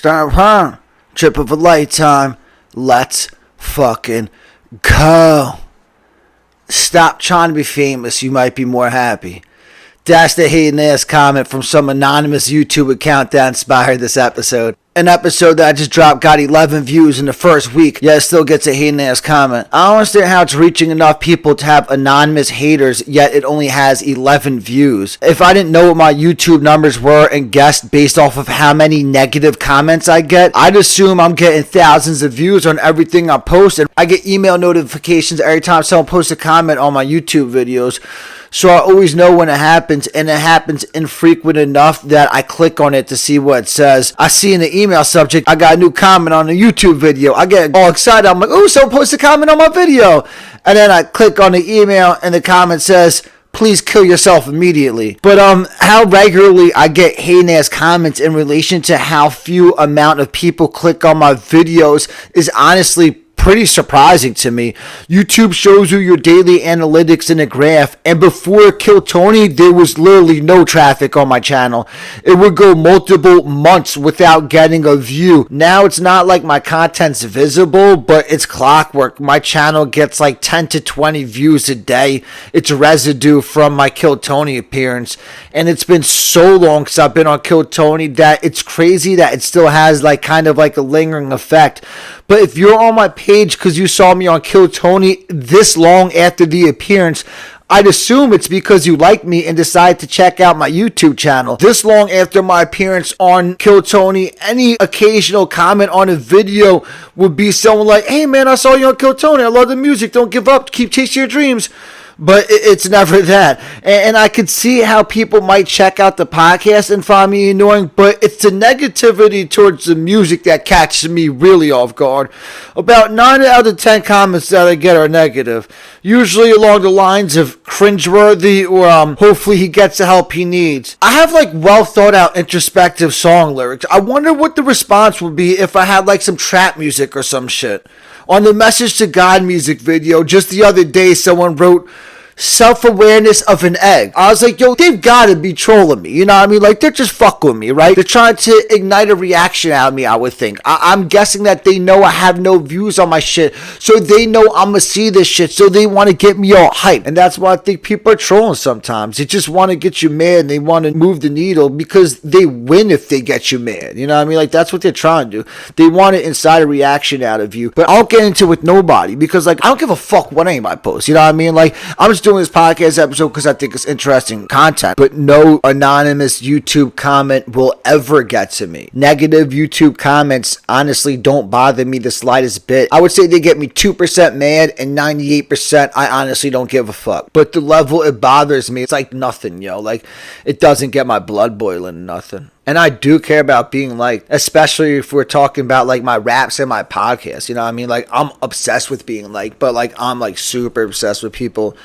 Start, huh? Trip of a lifetime. Let's fucking go. Stop trying to be famous. You might be more happy. That's the hating ass comment from some anonymous YouTube account that inspired this episode. An episode that I just dropped got 11 views in the first week, yet it still gets a hating ass comment. I don't understand how it's reaching enough people to have anonymous haters, yet it only has 11 views. If I didn't know what my YouTube numbers were and guessed based off of how many negative comments I get, I'd assume I'm getting thousands of views on everything I post, and I get email notifications every time someone posts a comment on my YouTube videos. So I always know when it happens, and it happens infrequent enough that I click on it to see what it says. I see in the email subject, I got a new comment on a YouTube video. I get all excited. I'm like, oh, someone posted a comment on my video. And then I click on the email, and the comment says, please kill yourself immediately. But how regularly I get hating ass comments in relation to how few amount of people click on my videos is honestly pretty surprising to me. YouTube shows you your daily analytics in a graph, and before Kill Tony, there was literally no traffic on my channel. It would go multiple months without getting a view. Now it's not like my content's visible, but it's clockwork. My channel gets like 10 to 20 views a day. It's residue from my Kill Tony appearance, and it's been so long since I've been on Kill Tony that it's crazy that it still has like kind of like a lingering effect. But if you're on my page because you saw me on Kill Tony this long after the appearance, I'd assume it's because you like me and decided to check out my YouTube channel. This long after my appearance on Kill Tony, any occasional comment on a video would be someone like, hey man, I saw you on Kill Tony. I love the music. Don't give up. Keep chasing your dreams. But it's never that. And I could see how people might check out the podcast and find me annoying, but it's the negativity towards the music that catches me really off guard. About 9 out of 10 comments that I get are negative, usually along the lines of cringeworthy or hopefully he gets the help he needs. I have like well thought out introspective song lyrics. I wonder what the response would be if I had like some trap music or some shit. On the Message to God music video, just the other day, someone wrote, self-awareness of an egg. I was like, yo, they've got to be trolling me. You know what I mean? Like, they're just fucking with me, right? They're trying to ignite a reaction out of me, I would think. I'm guessing that they know I have no views on my shit, so they know I'm gonna see this shit, so they want to get me all hyped. And that's why I think people are trolling sometimes. They just want to get you mad, and they want to move the needle because they win if they get you mad. You know what I mean? Like, that's what they're trying to do. They want to incite a reaction out of you. But I don't get into it with nobody because, like, I don't give a fuck what anybody posts. You know what I mean? Like, I'm just doing this podcast episode because I think it's interesting content, but no anonymous YouTube comment will ever get to me. Negative YouTube comments honestly don't bother me the slightest bit. I would say they get me 2% mad and 98% I honestly don't give a fuck. But the level it bothers me, it's like nothing, yo. Like, it doesn't get my blood boiling, nothing. And I do care about being liked, especially if we're talking about like my raps and my podcast. You know what I mean? Like, I'm obsessed with being liked, but like I'm like super obsessed with people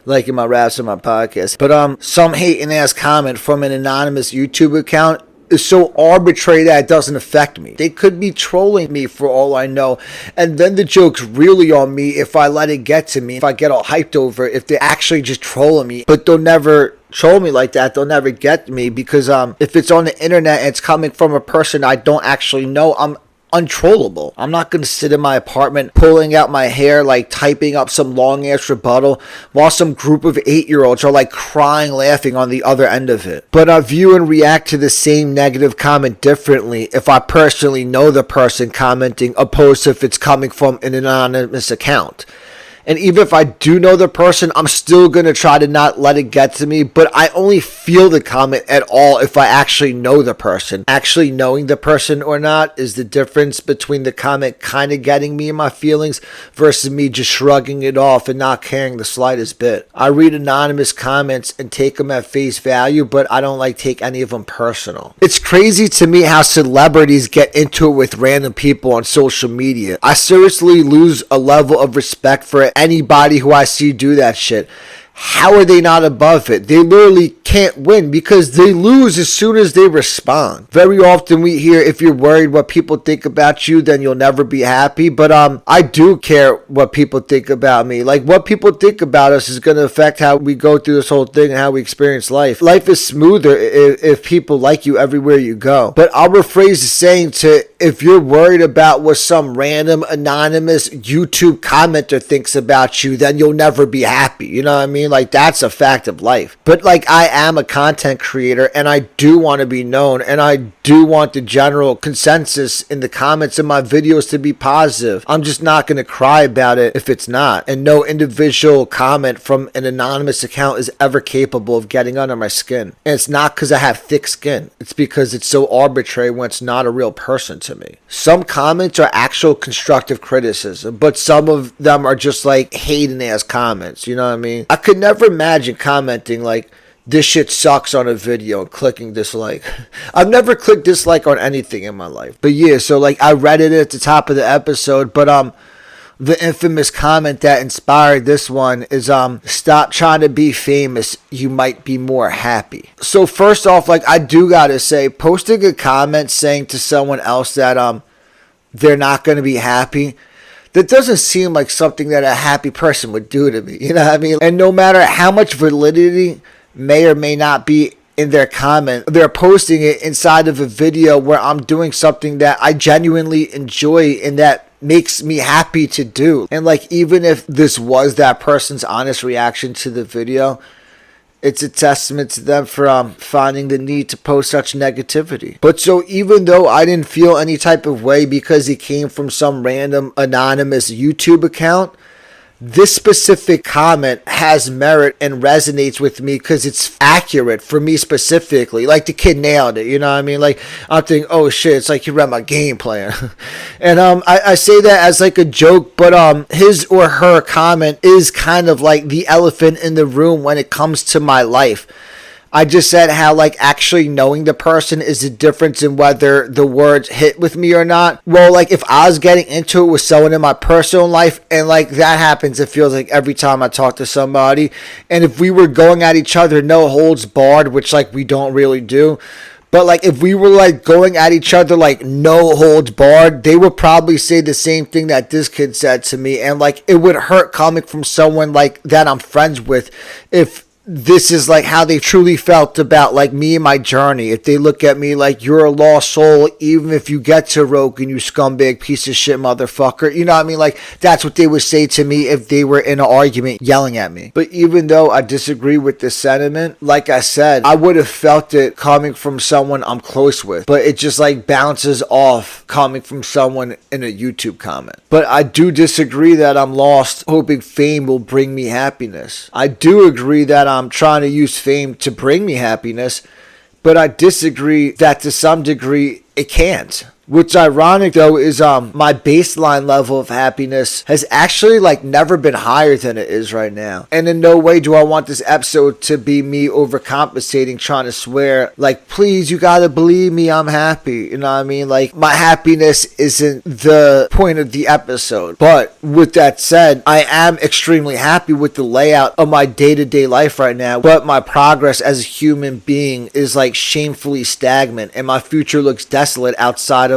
liking my raps and my podcast. But some hating ass comment from an anonymous YouTube account is so arbitrary that it doesn't affect me. They could be trolling me for all I know, and then the joke's really on me if I let it get to me, if I get all hyped over it, if they're actually just trolling me. But they'll never troll me like that. They'll never get me because if it's on the internet and it's coming from a person I don't actually know, I'm untrollable. I'm not going to sit in my apartment pulling out my hair, like typing up some long ass rebuttal while some group of 8-year-olds are like crying laughing on the other end of it. But I view and react to the same negative comment differently if I personally know the person commenting opposed to if it's coming from an anonymous account. And even if I do know the person, I'm still going to try to not let it get to me. But I only feel the comment at all if I actually know the person. Actually knowing the person or not is the difference between the comment kind of getting me in my feelings versus me just shrugging it off and not caring the slightest bit. I read anonymous comments and take them at face value, but I don't like take any of them personal. It's crazy to me how celebrities get into it with random people on social media. I seriously lose a level of respect for it. Anybody who I see do that shit. how are they not above it? They literally can't win because they lose as soon as they respond. Very often we hear, if you're worried what people think about you, then you'll never be happy. But I do care what people think about me. Like, what people think about us is going to affect how we go through this whole thing and how we experience life. Life is smoother if people like you everywhere you go. But I'll rephrase the saying to, if you're worried about what some random anonymous YouTube commenter thinks about you, then you'll never be happy. You know what I mean? Like, that's a fact of life. But like, I am a content creator and I do want to be known, and I do want the general consensus in the comments in my videos to be positive. I'm just not going to cry about it if it's not. And no individual comment from an anonymous account is ever capable of getting under my skin. And it's not because I have thick skin. It's because it's so arbitrary when it's not a real person to me. Some comments are actual constructive criticism, but some of them are just like hating ass comments. You know what I mean? I could never imagine commenting like, this shit sucks on a video and clicking dislike. I've never clicked dislike on anything in my life. But yeah, so like, I read it at the top of the episode, but the infamous comment that inspired this one is stop trying to be famous, you might be more happy. So first off, like, I do gotta say, posting a comment saying to someone else that they're not gonna be happy, that doesn't seem like something that a happy person would do to me. You know what I mean? And no matter how much validity may or may not be in their comment, they're posting it inside of a video where I'm doing something that I genuinely enjoy and that makes me happy to do. And like, even if this was that person's honest reaction to the video, it's a testament to them for finding the need to post such negativity. But so even though I didn't feel any type of way because it came from some random anonymous YouTube account, this specific comment has merit and resonates with me because it's accurate for me specifically. Like, the kid nailed it, you know what I mean? Like, I'm thinking, oh shit, it's like he read my game plan. And I say that as like a joke, but his or her comment is kind of like the elephant in the room when it comes to my life. I just said how, like, actually knowing the person is the difference in whether the words hit with me or not. Well, like, if I was getting into it with someone in my personal life, and like that happens, it feels like every time I talk to somebody, and if we were going at each other no holds barred, which like we don't really do, but like if we were like going at each other like no holds barred, they would probably say the same thing that this kid said to me, and like it would hurt coming from someone like that I'm friends with if this is like how they truly felt about like me and my journey. If they look at me like, you're a lost soul, even if you get to Rogan, you scumbag piece of shit motherfucker. You know what I mean? Like, that's what they would say to me if they were in an argument yelling at me. But even though I disagree with this sentiment, like I said, I would have felt it coming from someone I'm close with. But it just like bounces off coming from someone in a YouTube comment. But I do disagree that I'm lost hoping fame will bring me happiness. I do agree that I'm trying to use fame to bring me happiness, but I disagree that to some degree it can't. What's ironic though is my baseline level of happiness has actually like never been higher than it is right now. And in no way do I want this episode to be me overcompensating, trying to swear like, please, you gotta believe me, I'm happy. You know what I mean? Like, my happiness isn't the point of the episode. But with that said, I am extremely happy with the layout of my day-to-day life right now. But my progress as a human being is like shamefully stagnant, and my future looks desolate outside of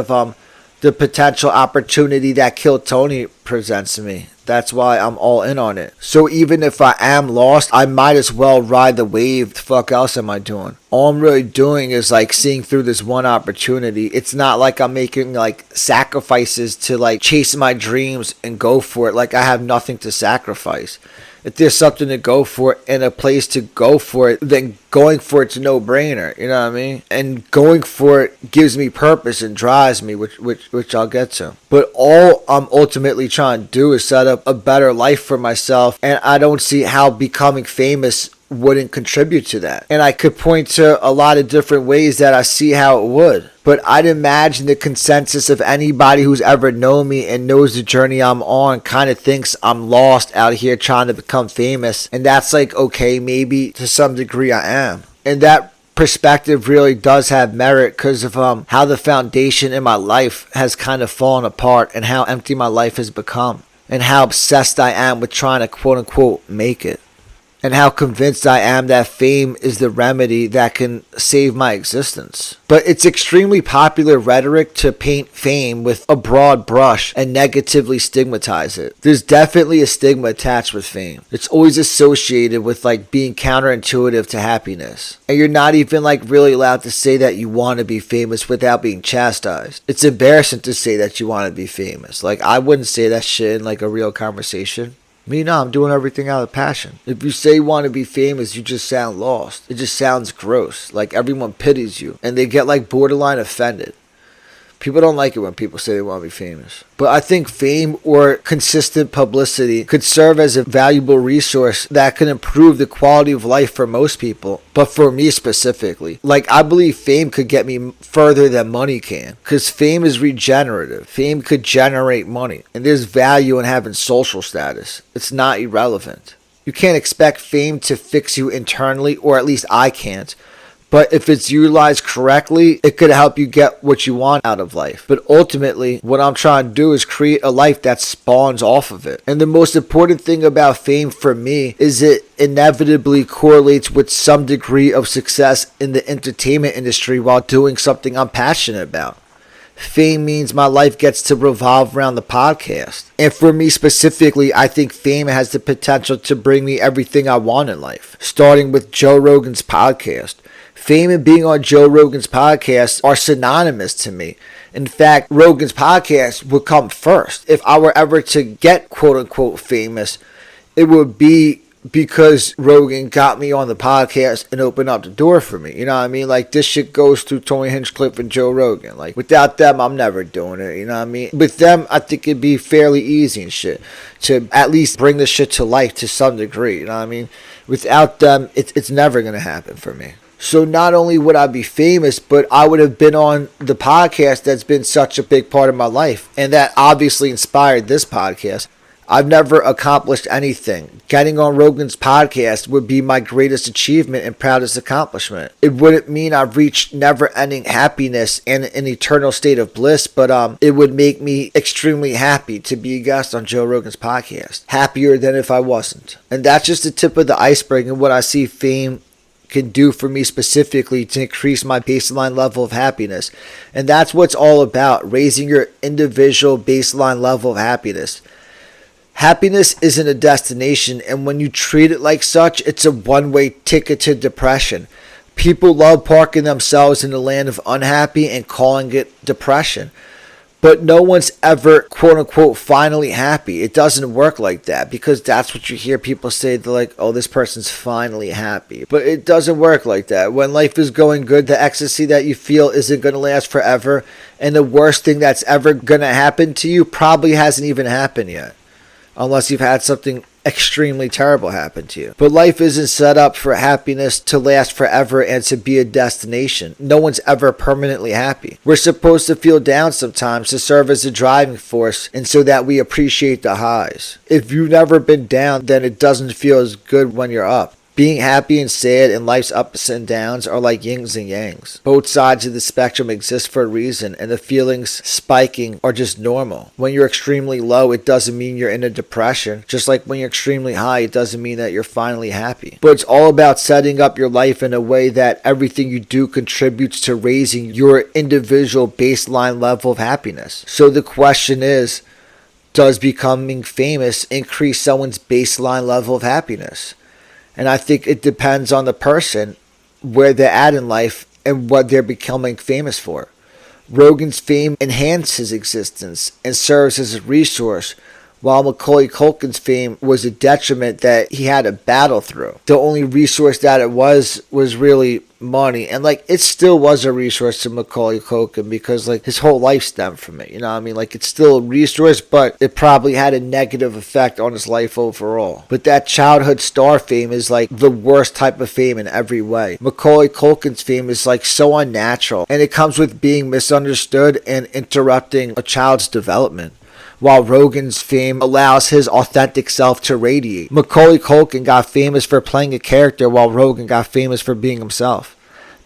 the potential opportunity that Kill Tony presents to me. That's why I'm all in on it. So even if I am lost, I might as well ride the wave. The fuck else am I doing? All I'm really doing is like seeing through this one opportunity. It's not like I'm making like sacrifices to like chase my dreams and go for it. Like, I have nothing to sacrifice. If there's something to go for and a place to go for it, then going for it's a no-brainer, you know what I mean? And going for it gives me purpose and drives me, which I'll get to. But all I'm ultimately trying to do is set up a better life for myself, and I don't see how becoming famous wouldn't contribute to that. And I could point to a lot of different ways that I see how it would. But I'd imagine the consensus of anybody who's ever known me and knows the journey I'm on kind of thinks I'm lost out here trying to become famous. And that's like, okay, maybe to some degree I am. And that perspective really does have merit because of how the foundation in my life has kind of fallen apart and how empty my life has become and how obsessed I am with trying to quote unquote make it. and how convinced I am that fame is the remedy that can save my existence. But it's extremely popular rhetoric to paint fame with a broad brush and negatively stigmatize it. There's definitely a stigma attached with fame. It's always associated with like being counterintuitive to happiness. And you're not even like really allowed to say that you want to be famous without being chastised. It's embarrassing to say that you want to be famous. Like, I wouldn't say that shit in like a real conversation. Me, no, I'm doing everything out of passion. If you say you want to be famous, you just sound lost. It just sounds gross. Like everyone pities you and they get like borderline offended. People don't like it when people say they want to be famous. But I think fame or consistent publicity could serve as a valuable resource that can improve the quality of life for most people. But for me specifically, like, I believe fame could get me further than money can. Because fame is regenerative. Fame could generate money. And there's value in having social status. It's not irrelevant. You can't expect fame to fix you internally, or at least I can't. But if it's utilized correctly, it could help you get what you want out of life. But ultimately, what I'm trying to do is create a life that spawns off of it. And the most important thing about fame for me is it inevitably correlates with some degree of success in the entertainment industry while doing something I'm passionate about. Fame means my life gets to revolve around the podcast. And for me specifically, I think fame has the potential to bring me everything I want in life. Starting with Joe Rogan's podcast. Fame and being on Joe Rogan's podcast are synonymous to me. In fact, Rogan's podcast would come first. If I were ever to get quote unquote famous, it would be because Rogan got me on the podcast and opened up the door for me. You know what I mean? Like, this shit goes through Tony Hinchcliffe and Joe Rogan. Like, without them, I'm never doing it. You know what I mean? With them, I think it'd be fairly easy and shit to at least bring the shit to life to some degree. You know what I mean? Without them, it's never going to happen for me. So not only would I be famous, but I would have been on the podcast that's been such a big part of my life, and that obviously inspired this podcast. I've never accomplished anything. Getting on Rogan's podcast would be my greatest achievement and proudest accomplishment. It wouldn't mean I've reached never-ending happiness and an eternal state of bliss, but it would make me extremely happy to be a guest on Joe Rogan's podcast. Happier than if I wasn't. And that's just the tip of the iceberg and what I see fame can do for me specifically to increase my baseline level of happiness. And that's what it's all about, raising your individual baseline level of happiness. Happiness isn't a destination, and when you treat it like such, it's a one-way ticket to depression. People love parking themselves in the land of unhappy and calling it depression. But no one's ever, quote unquote, finally happy. It doesn't work like that, because that's what you hear people say. They're like, oh, this person's finally happy. But it doesn't work like that. When life is going good, the ecstasy that you feel isn't going to last forever. And the worst thing that's ever going to happen to you probably hasn't even happened yet, unless you've had something extremely terrible happen to you. But life isn't set up for happiness to last forever and to be a destination. No one's ever permanently happy. We're supposed to feel down sometimes to serve as a driving force, and so that we appreciate the highs. If you've never been down, then it doesn't feel as good when you're up. Being happy and sad in life's ups and downs are like yins and yangs. Both sides of the spectrum exist for a reason, and the feelings spiking are just normal. When you're extremely low, it doesn't mean you're in a depression. Just like when you're extremely high, it doesn't mean that you're finally happy. But it's all about setting up your life in a way that everything you do contributes to raising your individual baseline level of happiness. So the question is, does becoming famous increase someone's baseline level of happiness? And I think it depends on the person, where they're at in life, and what they're becoming famous for. Rogan's fame enhances existence and serves as a resource, while Macaulay Culkin's fame was a detriment that he had to battle through. The only resource that it was really money. And like, it still was a resource to Macaulay Culkin, because like his whole life stemmed from it. You know what I mean? Like, it's still a resource, but it probably had a negative effect on his life overall. But that childhood star fame is like the worst type of fame in every way. Macaulay Culkin's fame is like so unnatural, and it comes with being misunderstood and interrupting a child's development, while Rogan's fame allows his authentic self to radiate. Macaulay Culkin got famous for playing a character, while Rogan got famous for being himself.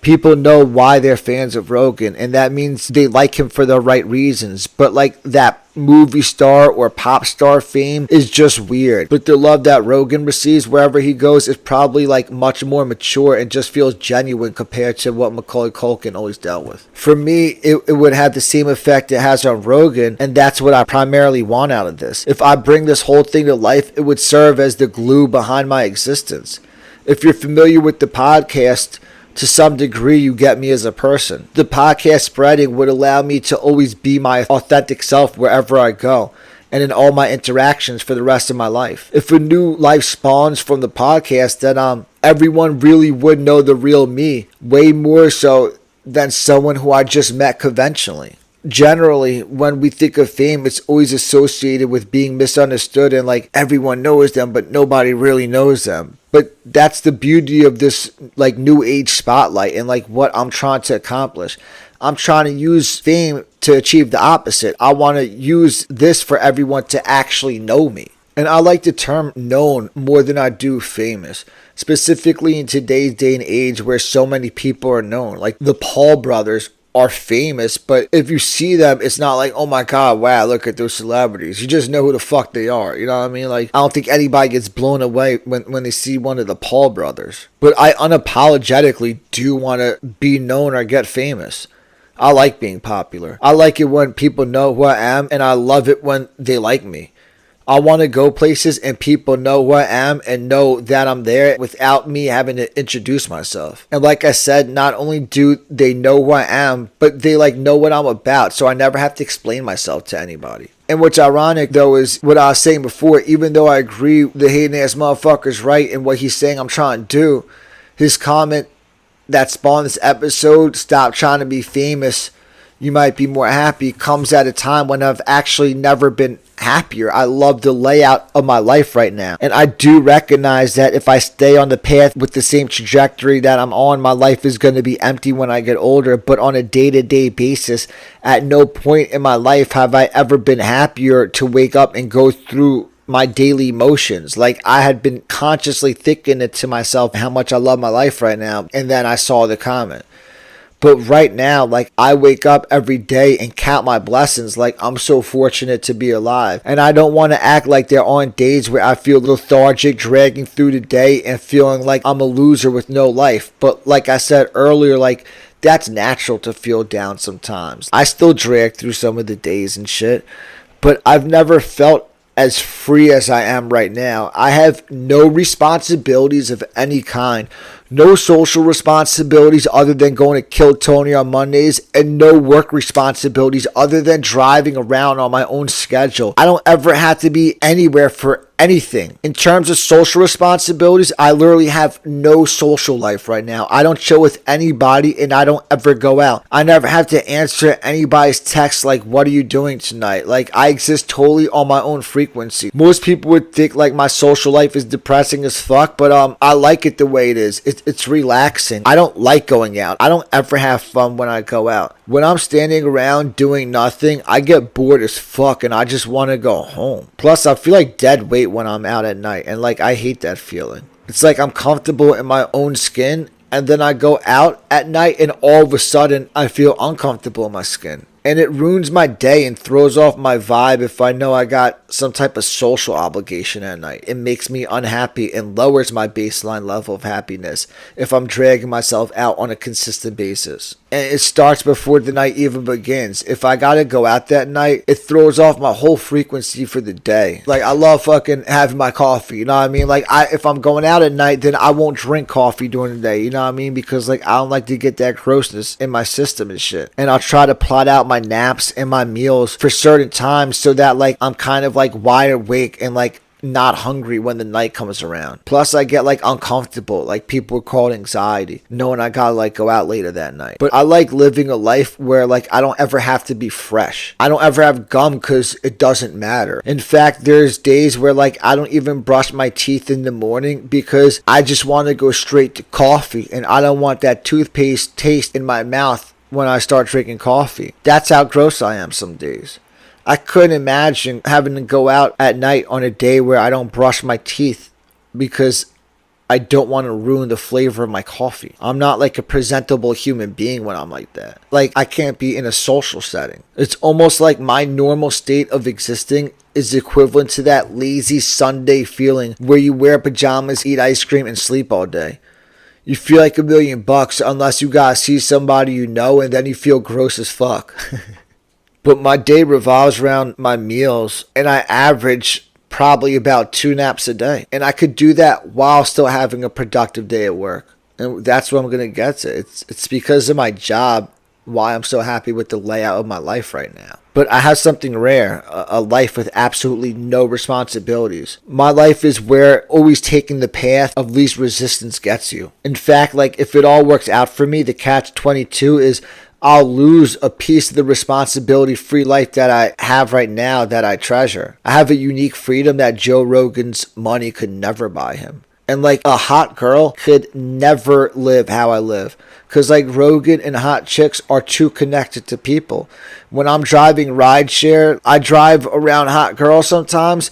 People know why they're fans of Rogan, and that means they like him for the right reasons. But like that movie star or pop star fame is just weird. But the love that Rogan receives wherever he goes is probably like much more mature and just feels genuine compared to what Macaulay Culkin always dealt with. For me, it would have the same effect it has on Rogan, and that's what I primarily want out of this. If I bring this whole thing to life, it would serve as the glue behind my existence. If you're familiar with the podcast, to some degree, you get me as a person. The podcast spreading would allow me to always be my authentic self wherever I go and in all my interactions for the rest of my life. If a new life spawns from the podcast, then everyone really would know the real me, way more so than someone who I just met conventionally. Generally, when we think of fame, it's always associated with being misunderstood and like everyone knows them, but nobody really knows them. But that's the beauty of this like new age spotlight and like what I'm trying to accomplish. I'm trying to use fame to achieve the opposite. I want to use this for everyone to actually know me. And I like the term known more than I do famous, specifically in today's day and age where so many people are known. Like the Paul brothers are famous, but if you see them, it's not like, oh my god, wow, look at those celebrities. You just know who the fuck they are. You know what I mean? Like, I don't think anybody gets blown away when they see one of the Paul brothers. But I unapologetically do want to be known or get famous. I like being popular. I like it when people know who I am, and I love it when they like me. I want to go places and people know who I am and know that I'm there without me having to introduce myself. And like I said, not only do they know who I am, but they like know what I'm about, so I never have to explain myself to anybody. And what's ironic though is what I was saying before, even though I agree the hating ass motherfucker's right in what he's saying I'm trying to do, his comment that spawned this episode, stop trying to be famous, you might be more happy, comes at a time when I've actually never been happier. I love the layout of my life right now. And I do recognize that if I stay on the path with the same trajectory that I'm on, my life is going to be empty when I get older. But on a day-to-day basis, at no point in my life have I ever been happier to wake up and go through my daily emotions. Like I had been consciously thinking it to myself how much I love my life right now. And then I saw the comment. But right now, like I wake up every day and count my blessings. Like I'm so fortunate to be alive. And I don't want to act like there aren't days where I feel lethargic, dragging through the day and feeling like I'm a loser with no life. But like I said earlier, like that's natural to feel down sometimes. I still drag through some of the days and shit. But I've never felt as free as I am right now. I have no responsibilities of any kind. No social responsibilities other than going to Kill Tony on Mondays, and no work responsibilities other than driving around on my own schedule. I don't ever have to be anywhere for anything. In terms of social responsibilities, I literally have no social life right now. I don't chill with anybody and I don't ever go out. I never have to answer anybody's text like, what are you doing tonight? Like I exist totally on my own frequency. Most people would think like my social life is depressing as fuck, but I like it the way it is. It's relaxing. I don't like going out. I don't ever have fun when I go out. When I'm standing around doing nothing, I get bored as fuck and I just want to go home. Plus, I feel like dead weight when I'm out at night, and like I hate that feeling. It's like I'm comfortable in my own skin, and then I go out at night and all of a sudden I feel uncomfortable in my skin. And it ruins my day and throws off my vibe if I know I got some type of social obligation at night. It makes me unhappy and lowers my baseline level of happiness if I'm dragging myself out on a consistent basis. And it starts before the night even begins. If I gotta go out that night, it throws off my whole frequency for the day. Like I love fucking having my coffee, you know what I mean? Like if I'm going out at night, then I won't drink coffee during the day, you know what I mean? Because like I don't like to get that grossness in my system and shit. And I'll try to plot out my naps and my meals for certain times so that like I'm kind of like wide awake and like not hungry when the night comes around. Plus I get like uncomfortable, like people call it anxiety, knowing I gotta like go out later that night. But I like living a life where like I don't ever have to be fresh. I don't ever have gum because it doesn't matter. In fact, there's days where like I don't even brush my teeth in the morning because I just want to go straight to coffee and I don't want that toothpaste taste in my mouth when I start drinking coffee. That's how gross I am some days. I couldn't imagine having to go out at night on a day where I don't brush my teeth because I don't want to ruin the flavor of my coffee. I'm not like a presentable human being when I'm like that. Like, I can't be in a social setting. It's almost like my normal state of existing is equivalent to that lazy Sunday feeling where you wear pajamas, eat ice cream, and sleep all day. You feel like $1,000,000 unless you gotta see somebody you know, and then you feel gross as fuck. But my day revolves around my meals, and I average probably about 2 naps a day. And I could do that while still having a productive day at work. And that's what I'm going to get to. It's because of my job why I'm so happy with the layout of my life right now. But I have something rare, a life with absolutely no responsibilities. My life is where always taking the path of least resistance gets you. In fact, like if it all works out for me, the catch-22 is I'll lose a piece of the responsibility-free life that I have right now that I treasure. I have a unique freedom that Joe Rogan's money could never buy him. And like a hot girl could never live how I live. Because like Rogan and hot chicks are too connected to people. When I'm driving rideshare, I drive around hot girls sometimes,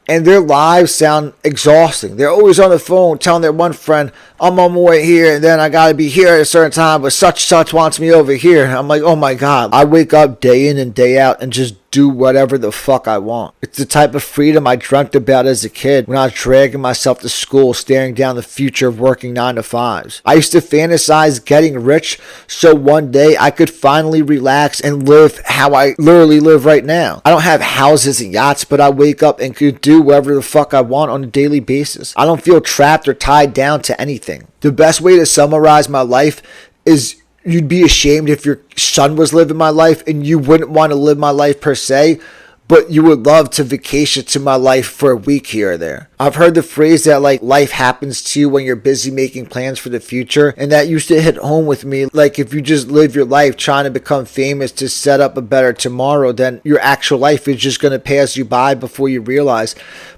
and their lives sound exhausting. They're always on the phone telling their one friend, I'm on my way here, and then I gotta be here at a certain time, but such wants me over here. I'm like, oh my God. I wake up day in and day out and just do whatever the fuck I want. It's the type of freedom I dreamt about as a kid when I was dragging myself to school, staring down the future of working 9 to 5s. I used to fantasize getting rich so one day I could finally relax and live how I literally live right now. I don't have houses and yachts, but I wake up and could do whatever the fuck I want on a daily basis. I don't feel trapped or tied down to anything. The best way to summarize my life is you'd be ashamed if your son was living my life, and you wouldn't want to live my life per se, but you would love to vacation to my life for a week here or there. I've heard the phrase that like life happens to you when you're busy making plans for the future, and that used to hit home with me. Like if you just live your life trying to become famous to set up a better tomorrow, then your actual life is just going to pass you by before you realize.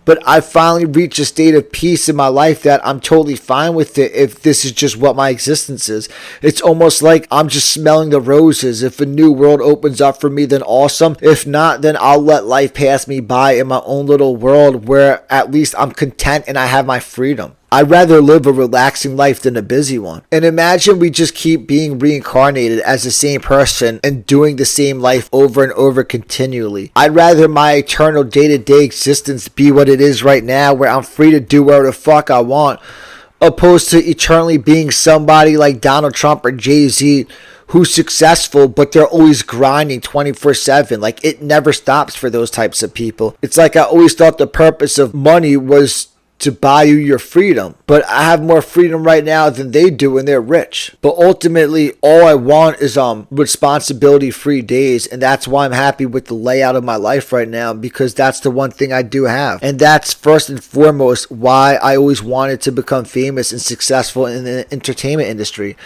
But I finally reached a state of peace in my life that I'm totally fine with it if this is just what my existence is. It's almost like I'm just smelling the roses. If a new world opens up for me, then awesome. If not, then I'll let life pass me by in my own little world where at least I'm content and I have my freedom. I'd rather live a relaxing life than a busy one. And imagine we just keep being reincarnated as the same person and doing the same life over and over continually. I'd rather my eternal day-to-day existence be what it is right now, where I'm free to do whatever the fuck I want, opposed to eternally being somebody like Donald Trump or Jay-Z who's successful, but they're always grinding 24/7. Like it never stops for those types of people. It's like I always thought the purpose of money was to buy you your freedom, but I have more freedom right now than they do, and they're rich. But ultimately, all I want is responsibility-free days, and that's why I'm happy with the layout of my life right now, because that's the one thing I do have, and that's first and foremost why I always wanted to become famous and successful in the entertainment industry,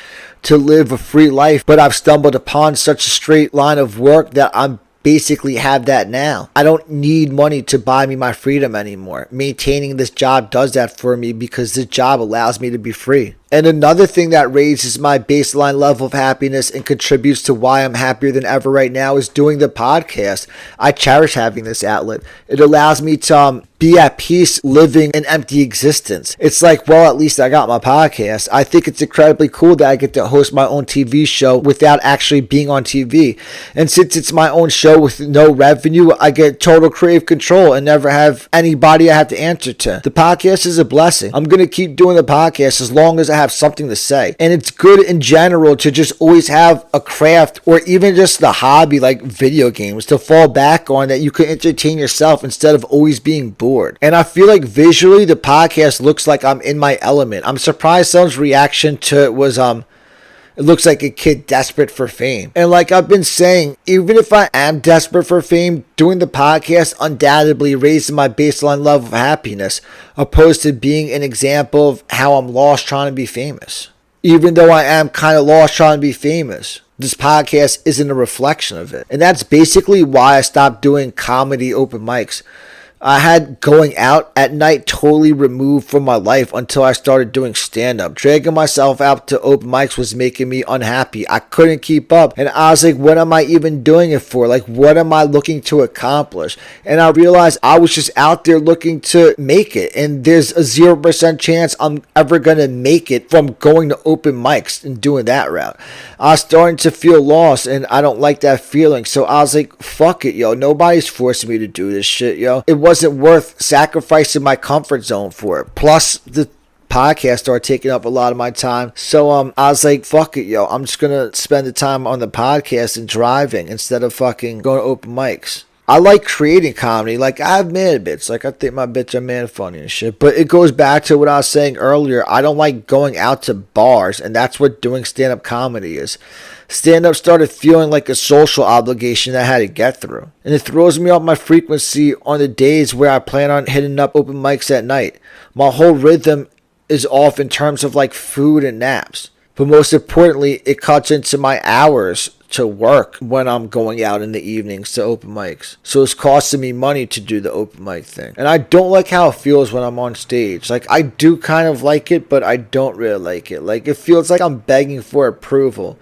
to live a free life. But I've stumbled upon such a straight line of work that I'm basically have that now. I don't need money to buy me my freedom anymore. Maintaining this job does that for me because this job allows me to be free. And another thing that raises my baseline level of happiness and contributes to why I'm happier than ever right now is doing the podcast. I cherish having this outlet. It allows me to be at peace living an empty existence. It's like, well, at least I got my podcast. I think it's incredibly cool that I get to host my own TV show without actually being on TV. And since it's my own show with no revenue, I get total creative control and never have anybody I have to answer to. The podcast is a blessing. I'm going to keep doing the podcast as long as I have something to say. And it's good in general to just always have a craft or even just the hobby like video games to fall back on, that you can entertain yourself instead of always being bored. And I feel like visually the podcast looks like I'm in my element. I'm surprised someone's reaction to it was it looks like a kid desperate for fame. And like I've been saying, even if I am desperate for fame, doing the podcast undoubtedly raises my baseline level of happiness, opposed to being an example of how I'm lost trying to be famous. Even though I am kind of lost trying to be famous, this podcast isn't a reflection of it. And that's basically why I stopped doing comedy open mics. I had going out at night totally removed from my life until I started doing stand-up. Dragging myself out to open mics was making me unhappy. I couldn't keep up. And I was like, what am I even doing it for? Like, what am I looking to accomplish? And I realized I was just out there looking to make it. And there's a 0% chance I'm ever going to make it from going to open mics and doing that route. I was starting to feel lost, and I don't like that feeling. So I was like, fuck it, yo. Nobody's forcing me to do this shit, yo. It wasn't worth sacrificing my comfort zone for it. Plus, the podcast started taking up a lot of my time. So I was like, fuck it, yo. I'm just going to spend the time on the podcast and driving instead of fucking going to open mics. I like creating comedy. Like, I have mad bits. Like, I think my bits are mad funny and shit. But it goes back to what I was saying earlier. I don't like going out to bars, and that's what doing stand-up comedy is. Stand-up started feeling like a social obligation that I had to get through. And it throws me off my frequency on the days where I plan on hitting up open mics at night. My whole rhythm is off in terms of, like, food and naps. But most importantly, it cuts into my hours to work when I'm going out in the evenings to open mics. So it's costing me money to do the open mic thing. And I don't like how it feels when I'm on stage. Like, I do kind of like it, but I don't really like it. Like, it feels like I'm begging for approval.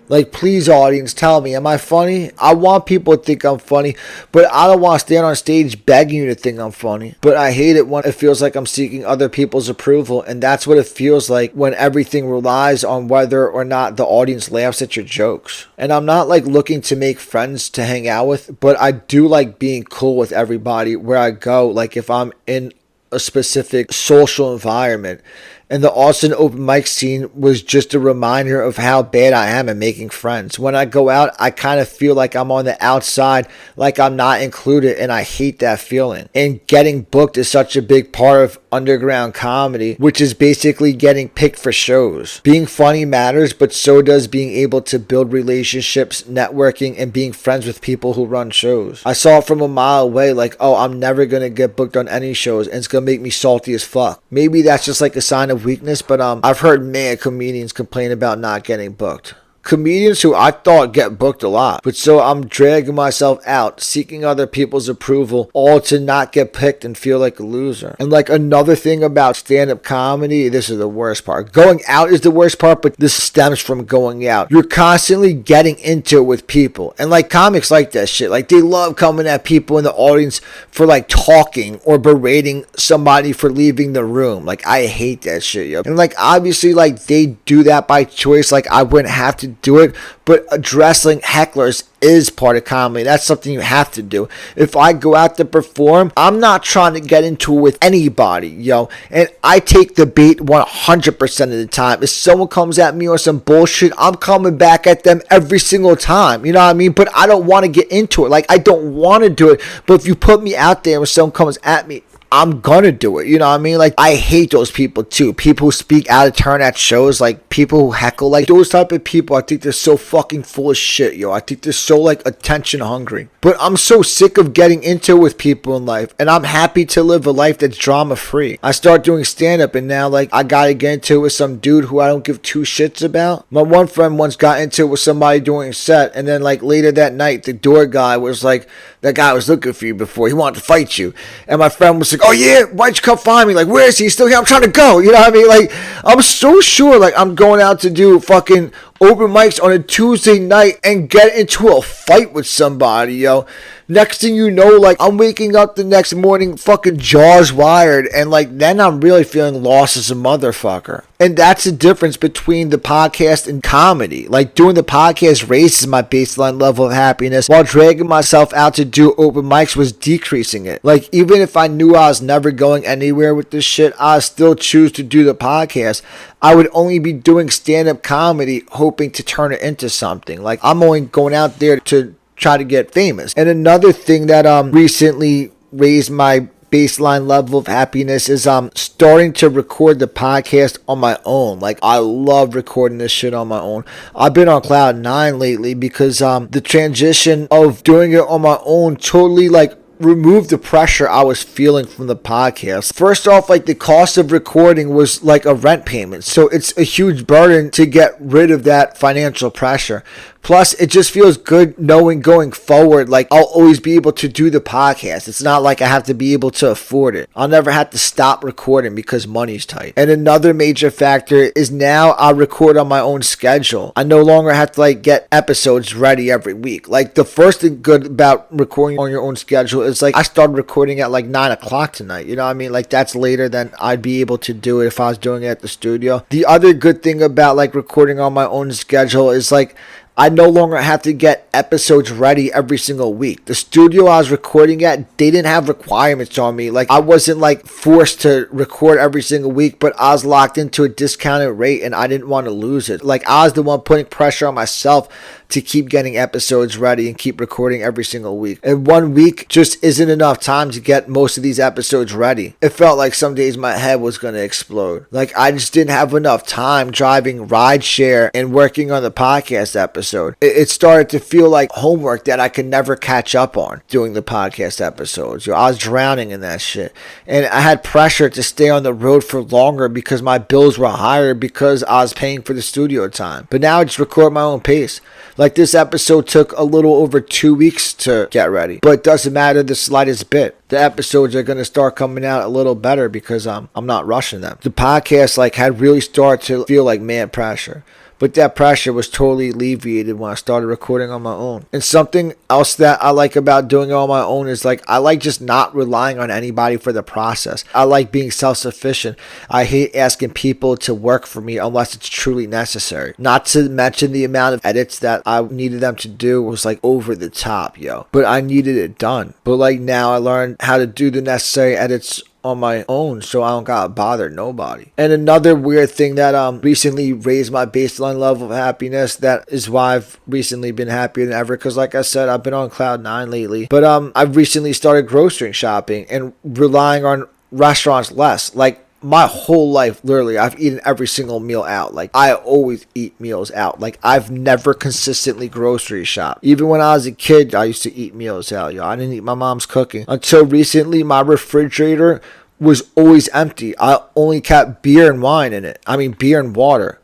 Like, please, audience, tell me, am I funny? I want people to think I'm funny, but I don't want to stand on stage begging you to think I'm funny. But I hate it when it feels like I'm seeking other people's approval, and that's what it feels like when everything relies on whether or not the audience laughs at your jokes. And I'm not, like, looking to make friends to hang out with, but I do like being cool with everybody where I go. Like, if I'm in a specific social environment. And the Austin open mic scene was just a reminder of how bad I am at making friends. When I go out, I kind of feel like I'm on the outside, like I'm not included, and I hate that feeling. And getting booked is such a big part of underground comedy, which is basically getting picked for shows. Being funny matters, but so does being able to build relationships, networking, and being friends with people who run shows. I saw it from a mile away, like, oh, I'm never going to get booked on any shows, and it's going to make me salty as fuck. Maybe that's just like a sign of weakness, but I've heard mad comedians complain about not getting booked. Comedians who I thought get booked a lot. But so I'm dragging myself out, seeking other people's approval, all to not get picked and feel like a loser. And like another thing about stand-up comedy, this is the worst part. Going out is the worst part, but this stems from going out. You're constantly getting into it with people. And like comics like that shit. Like they love coming at people in the audience for like talking or berating somebody for leaving the room. Like I hate that shit, yo. And like obviously like they do that by choice. Like I wouldn't have to do it, but addressing hecklers is part of comedy. That's something you have to do. If I go out to perform, I'm not trying to get into it with anybody, yo. And I take the bait 100% of the time. If someone comes at me or some bullshit, I'm coming back at them every single time. You know what I mean? But I don't want to get into it. Like, I don't want to do it. But if you put me out there and someone comes at me, I'm gonna do it, you know what I mean? Like, I hate those people too. People who speak out of turn at shows, like people who heckle, like those type of people, I think they're so fucking full of shit, yo. I think they're so like attention hungry. But I'm so sick of getting into it with people in life, and I'm happy to live a life that's drama free. I start doing stand up, and now like I gotta get into it with some dude who I don't give two shits about. My one friend once got into it with somebody doing a set, and then like later that night, the door guy was like, that guy was looking for you before, he wanted to fight you. And my friend was like, oh yeah, why'd you come find me? Like, where is he? He's still here. I'm trying to go. You know what I mean? Like, I'm so sure, like, I'm going out to do fucking open mics on a Tuesday night and get into a fight with somebody, yo. Next thing you know, like, I'm waking up the next morning fucking jaws wired, and like then I'm really feeling lost as a motherfucker. And that's the difference between the podcast and comedy. Like, doing the podcast raises my baseline level of happiness, while dragging myself out to do open mics was decreasing it. Like, even if I knew I was never going anywhere with this shit, I still choose to do the podcast. I would only be doing stand-up comedy hoping to turn it into something. Like, I'm only going out there to try to get famous. And another thing that recently raised my baseline level of happiness is starting to record the podcast on my own. Like, I love recording this shit on my own. I've been on cloud 9 lately because the transition of doing it on my own totally like remove the pressure I was feeling from the podcast. First off, like, the cost of recording was like a rent payment, so it's a huge burden to get rid of that financial pressure. Plus, it just feels good knowing going forward, like I'll always be able to do the podcast. It's not like I have to be able to afford it. I'll never have to stop recording because money's tight. And another major factor is now I record on my own schedule. I no longer have to like get episodes ready every week. Like the first thing good about recording on your own schedule is like I started recording at like 9 o'clock tonight. You know what I mean? Like that's later than I'd be able to do it if I was doing it at the studio. The other good thing about like recording on my own schedule is like I no longer have to get episodes ready every single week. The studio I was recording at, they didn't have requirements on me. Like I wasn't like forced to record every single week, but I was locked into a discounted rate and I didn't want to lose it. Like I was the one putting pressure on myself to keep getting episodes ready and keep recording every single week. And 1 week just isn't enough time to get most of these episodes ready. It felt like some days my head was going to explode. Like I just didn't have enough time driving rideshare and working on the podcast episode. It started to feel like homework that I could never catch up on doing the podcast episodes. I was drowning in that shit. And I had pressure to stay on the road for longer because my bills were higher because I was paying for the studio time. But now I just record my own pace. Like this episode took a little over 2 weeks to get ready, but it doesn't matter the slightest bit. The episodes are going to start coming out a little better because I'm not rushing them. The podcast like had really started to feel like mad pressure. But that pressure was totally alleviated when I started recording on my own. And something else that I like about doing it on my own is like I like just not relying on anybody for the process. I like being self-sufficient. I hate asking people to work for me unless it's truly necessary. Not to mention the amount of edits that I needed them to do was like over the top, yo. But I needed it done. But like now I learned how to do the necessary edits on my own, so I don't gotta bother nobody. And another weird thing that recently raised my baseline level of happiness, that is why I've recently been happier than ever, because like I said, I've been on cloud 9 lately. But I've recently started grocery shopping and relying on restaurants less. Like my whole life, literally, I've eaten every single meal out. Like, I always eat meals out. Like, I've never consistently grocery shopped. Even when I was a kid, I used to eat meals out, yo. I didn't eat my mom's cooking. Until recently, my refrigerator was always empty. I only kept beer and wine in it. I mean, beer and water.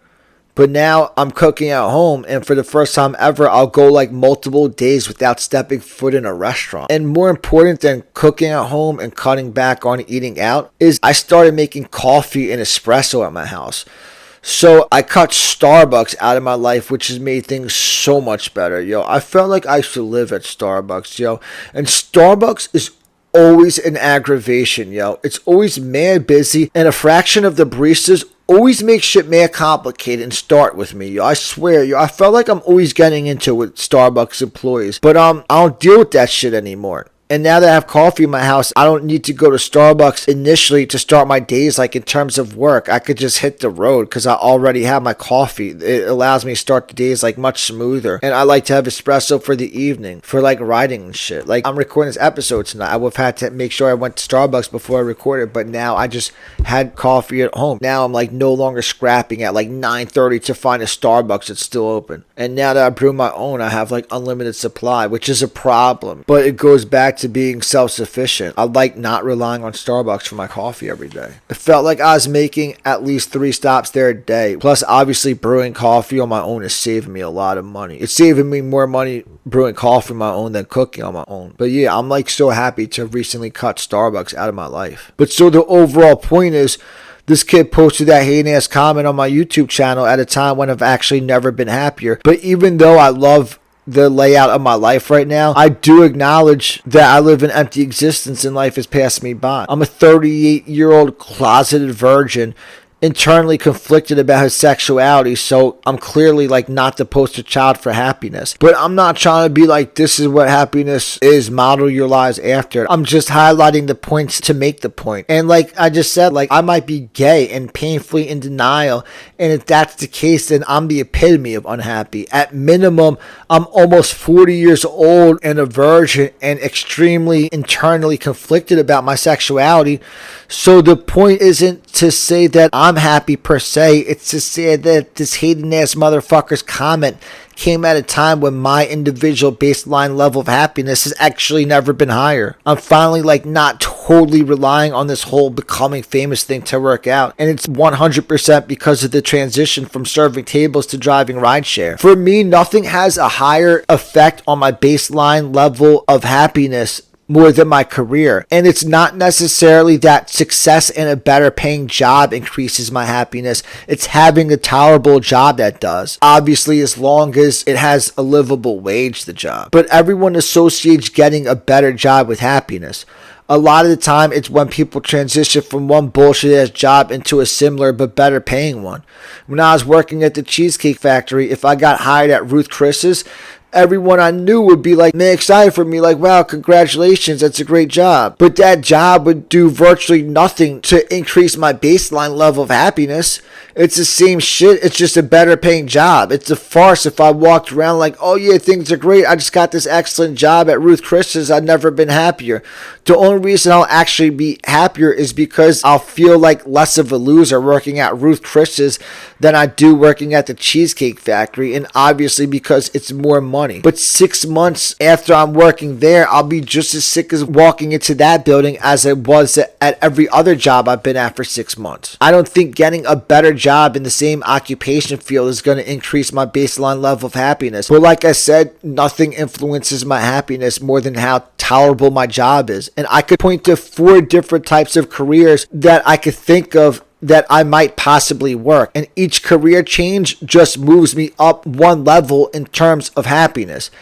But now I'm cooking at home, and for the first time ever, I'll go like multiple days without stepping foot in a restaurant. And more important than cooking at home and cutting back on eating out is I started making coffee and espresso at my house. So I cut Starbucks out of my life, which has made things so much better, yo. I felt like I used to live at Starbucks, yo. And Starbucks is always an aggravation, yo. It's always mad busy, and a fraction of the baristas always make shit mad complicated and start with me, yo. I swear, yo. I felt like I'm always getting into it with Starbucks employees. But I don't deal with that shit anymore. And now that I have coffee in my house, I don't need to go to Starbucks initially to start my days. Like in terms of work, I could just hit the road because I already have my coffee. It allows me to start the days like much smoother. And I like to have espresso for the evening for like writing and shit. Like I'm recording this episode tonight. I would have had to make sure I went to Starbucks before I recorded, but now I just had coffee at home. Now I'm like no longer scrapping at like 9:30 to find a Starbucks that's still open. And now that I brew my own, I have like unlimited supply, which is a problem. But it goes back to being self-sufficient. I like not relying on Starbucks for my coffee every day. It felt like I was making at least 3 stops there a day. Plus, obviously, brewing coffee on my own is saving me a lot of money. It's saving me more money brewing coffee on my own than cooking on my own. But yeah, I'm like so happy to have recently cut Starbucks out of my life. But so the overall point is, this kid posted that hating-ass comment on my YouTube channel at a time when I've actually never been happier. But even though I love the layout of my life right now, I do acknowledge that I live an empty existence and life has passed me by. I'm a 38-year-old closeted virgin, internally conflicted about his sexuality, so I'm clearly like not the poster child for happiness. But I'm not trying to be like, this is what happiness is, model your lives after. I'm just highlighting the points to make the point. And like I just said, like I might be gay and painfully in denial, and if that's the case, then I'm the epitome of unhappy. At minimum, I'm almost 40 years old and a virgin and extremely internally conflicted about my sexuality. So the point isn't to say that I'm happy per se, it's to say that this hating ass motherfucker's comment came at a time when my individual baseline level of happiness has actually never been higher. I'm finally like not totally relying on this whole becoming famous thing to work out. And it's 100% because of the transition from serving tables to driving rideshare. For me, nothing has a higher effect on my baseline level of happiness more than my career. And it's not necessarily that success in a better paying job increases my happiness. It's having a tolerable job that does. Obviously, as long as it has a livable wage, the job. But everyone associates getting a better job with happiness. A lot of the time, it's when people transition from one bullshit-ass job into a similar but better paying one. When I was working at the Cheesecake Factory, if I got hired at Ruth Chris's, everyone I knew would be like, man, excited for me, like, wow, congratulations, that's a great job. But that job would do virtually nothing to increase my baseline level of happiness. It's the same shit, it's just a better paying job. It's a farce if I walked around like, oh yeah, things are great, I just got this excellent job at Ruth Chris's, I've never been happier. The only reason I'll actually be happier is because I'll feel like less of a loser working at Ruth Chris's than I do working at the Cheesecake Factory, and obviously because it's more money. But 6 months after I'm working there, I'll be just as sick as walking into that building as I was at every other job I've been at for 6 months. I don't think getting a better job in the same occupation field is going to increase my baseline level of happiness. But like I said, nothing influences my happiness more than how tolerable my job is. And I could point to 4 different types of careers that I could think of that I might possibly work. And each career change just moves me up one level in terms of happiness.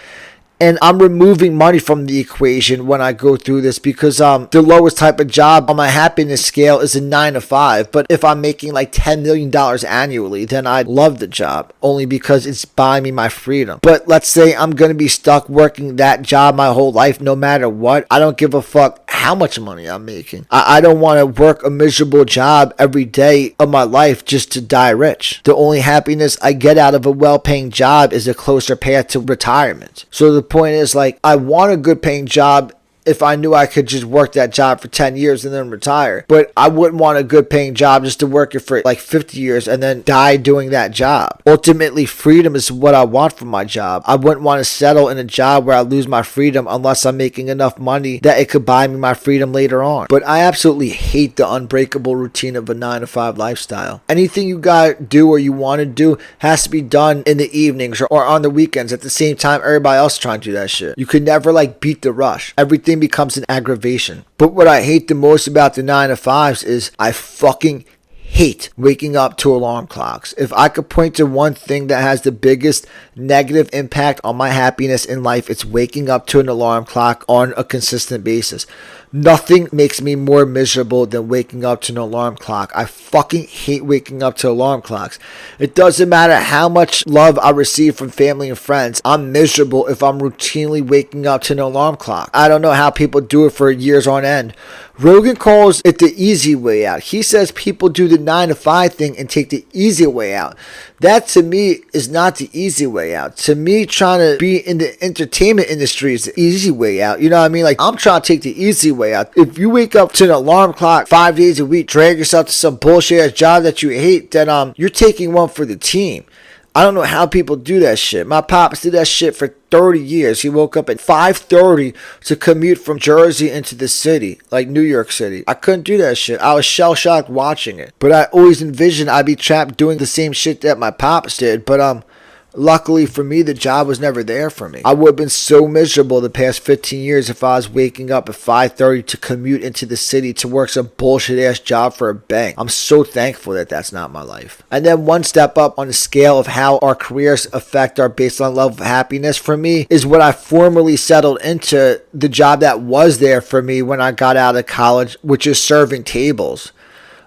And I'm removing money from the equation when I go through this because the lowest type of job on my happiness scale is a 9 to 5. But if I'm making like $10 million annually, then I love the job only because it's buying me my freedom. But let's say I'm going to be stuck working that job my whole life no matter what. I don't give a fuck how much money I'm making. I don't want to work a miserable job every day of my life just to die rich. The only happiness I get out of a well-paying job is a closer path to retirement. So the point is, like, I want a good paying job if I knew I could just work that job for 10 years and then retire. But I wouldn't want a good paying job just to work it for like 50 years and then die doing that job. Ultimately, freedom is what I want from my job. I wouldn't want to settle in a job where I lose my freedom unless I'm making enough money that it could buy me my freedom later on. But I absolutely hate the unbreakable routine of a 9 to 5 lifestyle. Anything you gotta do or you want to do has to be done in the evenings or on the weekends at the same time everybody else trying to do that shit. You could never like beat the rush. Everything becomes an aggravation. But what I hate the most about the 9 to 5s is I fucking hate waking up to alarm clocks. If I could point to one thing that has the biggest negative impact on my happiness in life, it's waking up to an alarm clock on a consistent basis. Nothing makes me more miserable than waking up to an alarm clock. I fucking hate waking up to alarm clocks. It doesn't matter how much love I receive from family and friends. I'm miserable if I'm routinely waking up to an alarm clock. I don't know how people do it for years on end. Rogan calls it the easy way out. He says people do the 9 to 5 thing and take the easy way out. That to me is not the easy way out. To me, trying to be in the entertainment industry is the easy way out. You know what I mean? Like, I'm trying to take the easy way out. If you wake up to an alarm clock 5 days a week, drag yourself to some bullshit ass job that you hate, then you're taking one for the team. I don't know how people do that shit. My pops did that shit for 30 years. He woke up at 5:30 to commute from Jersey into the city, like New York City. I couldn't do that shit. I was shell-shocked watching it. But I always envisioned I'd be trapped doing the same shit that my pops did. But luckily for me, the job was never there for me. I would have been so miserable the past 15 years if I was waking up at 5:30 to commute into the city to work some bullshit ass job for a bank. I'm so thankful that that's not my life. And then one step up on the scale of how our careers affect our baseline level of happiness for me is what I formally settled into the job that was there for me when I got out of college, which is serving tables.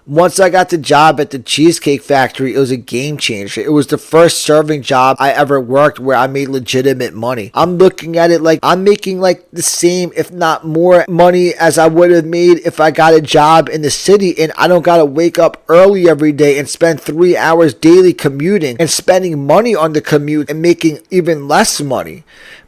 Once I got the job at the Cheesecake Factory, it was a game changer. It was the first serving job I ever worked where I made legitimate money. I'm looking at it like I'm making like the same, if not more money as I would have made if I got a job in the city and I don't got to wake up early every day and spend 3 hours daily commuting and spending money on the commute and making even less money.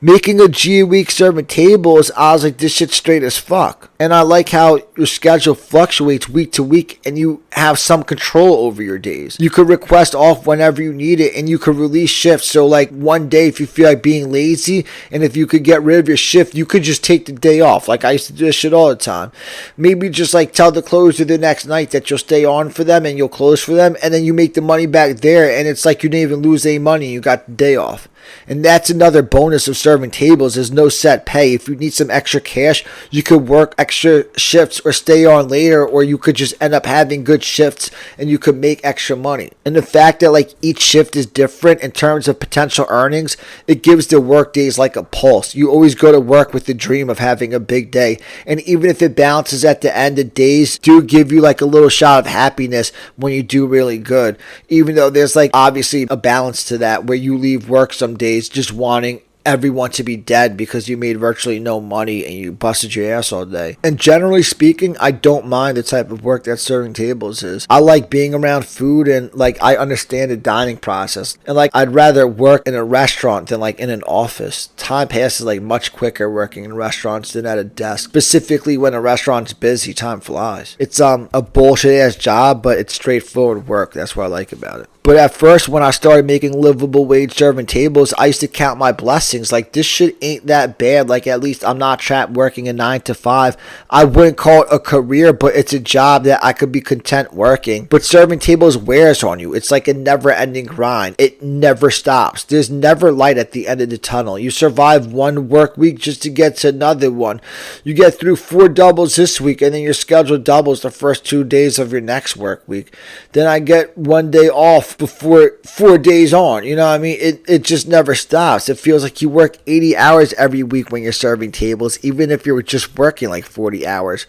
Making a G a week serving tables, I was like, this shit's straight as fuck. And I like how your schedule fluctuates week to week and you have some control over your days. You could request off whenever you need it and you could release shifts. So like one day if you feel like being lazy and if you could get rid of your shift, you could just take the day off. Like I used to do this shit all the time. Maybe just like tell the closer the next night that you'll stay on for them and you'll close for them, and then you make the money back there and it's like you didn't even lose any money. You got the day off. And that's another bonus of serving tables. There's no set pay. If you need some extra cash, you could work extra shifts or stay on later, or you could just end up having good shifts and you could make extra money. And the fact that like each shift is different in terms of potential earnings, it gives the work days like a pulse. You always go to work with the dream of having a big day. And even if it bounces at the end, the days do give you like a little shot of happiness when you do really good. Even though there's like obviously a balance to that where you leave work some days just wanting everyone to be dead because you made virtually no money and you busted your ass all day. And generally speaking, I don't mind the type of work that serving tables is. I like being around food and like I understand the dining process. And like I'd rather work in a restaurant than like in an office. Time passes like much quicker working in restaurants than at a desk. Specifically when a restaurant's busy, time flies. It's a bullshit ass job, but it's straightforward work. That's what I like about it. But at first, when I started making livable wage serving tables, I used to count my blessings. Like, this shit ain't that bad. Like, at least I'm not trapped working a 9 to 5. I wouldn't call it a career, but it's a job that I could be content working. But serving tables wears on you. It's like a never-ending grind. It never stops. There's never light at the end of the tunnel. You survive one work week just to get to another one. You get through 4 doubles this week, and then your schedule doubles the first 2 days of your next work week. Then I get 1 day off before 4 days on. You know what I mean? It just never stops. It feels like you work 80 hours every week when you're serving tables, even if you're just working like 40 hours.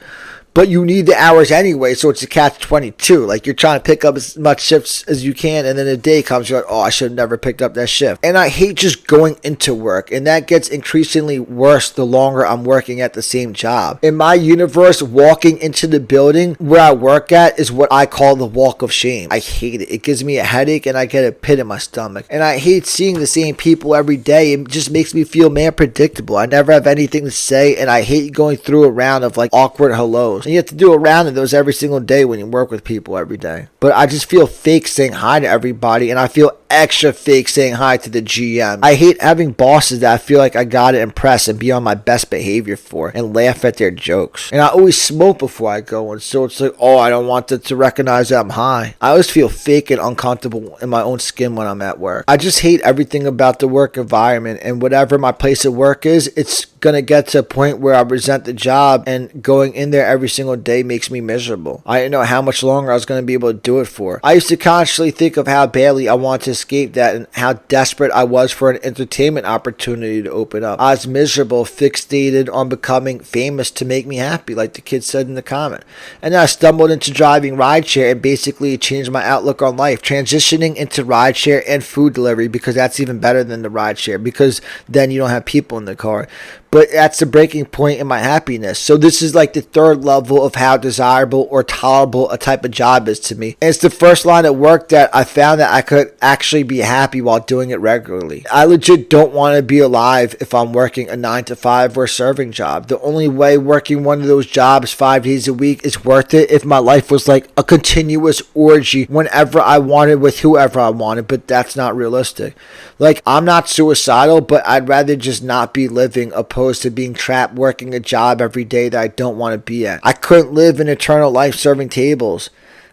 But you need the hours anyway, so it's a catch-22. Like, you're trying to pick up as much shifts as you can, and then a day comes, you're like, oh, I should have never picked up that shift. And I hate just going into work, and that gets increasingly worse the longer I'm working at the same job. In my universe, walking into the building where I work at is what I call the walk of shame. I hate it. It gives me a headache, and I get a pit in my stomach. And I hate seeing the same people every day. It just makes me feel, man, predictable. I never have anything to say, and I hate going through a round of, like, awkward hellos. And you have to do a round of those every single day when you work with people every day. But I just feel fake saying hi to everybody, and I feel extra fake saying hi to the GM. I hate having bosses that I feel like I gotta impress and be on my best behavior for and laugh at their jokes. And I always smoke before I go, and so it's like, oh, I don't want them to recognize that I'm high. I always feel fake and uncomfortable in my own skin when I'm at work. I just hate everything about the work environment, and whatever my place of work is, it's gonna get to a point where I resent the job, and going in there every single day makes me miserable. I didn't know how much longer I was gonna be able to do it for. I used to constantly think of how badly I wanted to escape that and how desperate I was for an entertainment opportunity to open up. I was miserable, fixated on becoming famous to make me happy, like the kid said in the comment. And then I stumbled into driving rideshare and basically changed my outlook on life, transitioning into rideshare and food delivery, because that's even better than the rideshare, because then you don't have people in the car. But that's the breaking point in my happiness. So this is like the third level of how desirable or tolerable a type of job is to me. And it's the first line of work that I found that I could actually be happy while doing it regularly. I legit don't want to be alive if I'm working a 9 to 5 or a serving job. The only way working one of those jobs 5 days a week is worth it if my life was like a continuous orgy whenever I wanted with whoever I wanted, but that's not realistic. Like, I'm not suicidal, but I'd rather just not be living opposed to being trapped working a job every day that I don't want to be at. I couldn't live an eternal life serving tables.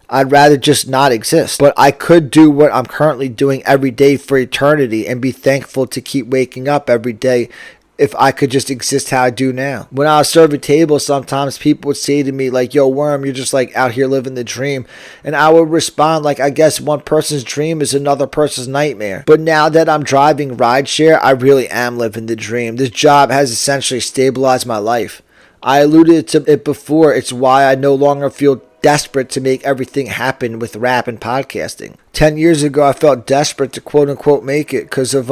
I'd rather just not exist. But I could do what I'm currently doing every day for eternity and be thankful to keep waking up every day if I could just exist how I do now. When I was serving tables, sometimes people would say to me like, yo, Worm, you're just like out here living the dream. And I would respond like, I guess one person's dream is another person's nightmare. But now that I'm driving rideshare, I really am living the dream. This job has essentially stabilized my life. I alluded to it before. It's why I no longer feel desperate to make everything happen with rap and podcasting. 10 years ago, I felt desperate to quote unquote make it because of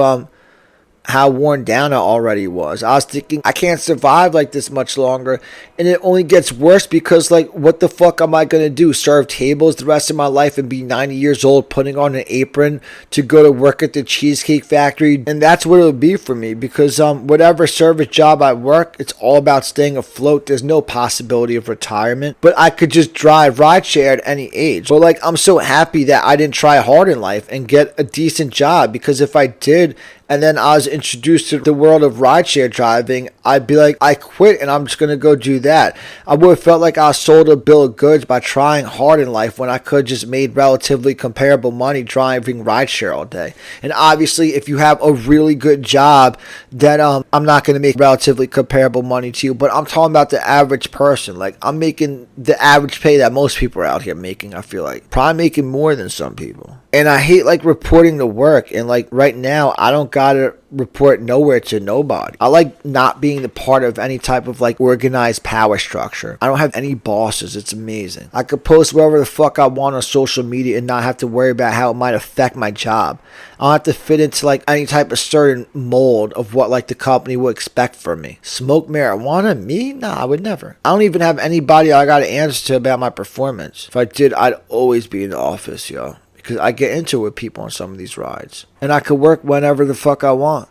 how worn down I already was. I was thinking I can't survive like this much longer, and it only gets worse because like what the fuck am I gonna do? Serve tables the rest of my life and be 90 years old putting on an apron to go to work at the Cheesecake Factory? And that's what it would be for me, because whatever service job I work, it's all about staying afloat. There's no possibility of retirement, but I could just drive rideshare at any age. But like I'm so happy that I didn't try hard in life and get a decent job, because if I did and then I was introduced to the world of rideshare driving, I'd be like, I quit and I'm just going to go do that. I would have felt like I was sold a bill of goods by trying hard in life when I could just made relatively comparable money driving rideshare all day. And obviously, if you have a really good job, then I'm not going to make relatively comparable money to you, but I'm talking about the average person. Like, I'm making the average pay that most people are out here making, I feel like. Probably making more than some people. And I hate like reporting to work, and like right now I don't gotta report nowhere to nobody. I like not being the part of any type of like organized power structure. I don't have any bosses. It's amazing. I could post wherever the fuck I want on social media and not have to worry about how it might affect my job. I don't have to fit into like any type of certain mold of what like the company would expect from me. Smoke marijuana? Me? Nah, I would never. I don't even have anybody I gotta answer to about my performance. If I did, I'd always be in the office, yo. Because I get into it with people on some of these rides. And I could work whenever the fuck I want.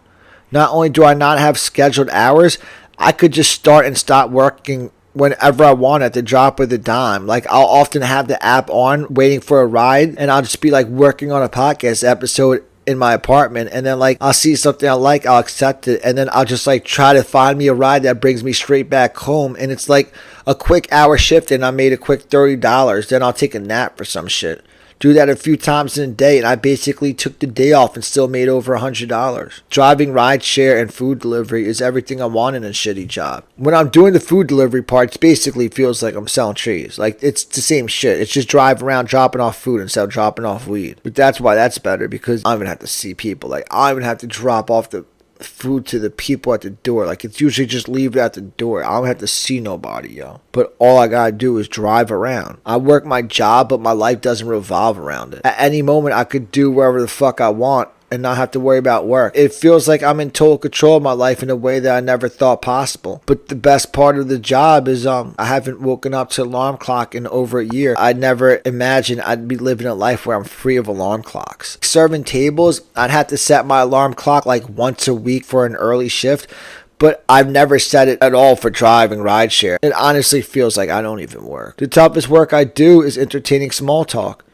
Not only do I not have scheduled hours, I could just start and stop working whenever I want at the drop of the dime. Like, I'll often have the app on waiting for a ride, and I'll just be like working on a podcast episode in my apartment, and then like I'll see something I like, I'll accept it, and then I'll just like try to find me a ride that brings me straight back home, and it's like a quick hour shift and I made a quick $30. Then I'll take a nap for some shit. Do that a few times in a day, and I basically took the day off and still made over $100. Driving rideshare and food delivery is everything I want in a shitty job. When I'm doing the food delivery part, it basically feels like I'm selling trees. Like, it's the same shit. It's just drive around dropping off food instead of dropping off weed. But that's why that's better, because I don't even have to see people. Like, I don't even have to drop off the food to the people at the door. Like, it's usually just leave it at the door. I don't have to see nobody, yo. But all I gotta do is drive around. I work my job, but my life doesn't revolve around it. At any moment, I could do wherever the fuck I want and not have to worry about work. It feels like I'm in total control of my life in a way that I never thought possible. But the best part of the job is I haven't woken up to an alarm clock in over a year. I never imagined I'd be living a life where I'm free of alarm clocks. Serving tables, I'd have to set my alarm clock like once a week for an early shift, but I've never set it at all for driving rideshare. It honestly feels like I don't even work. The toughest work I do is entertaining small talk.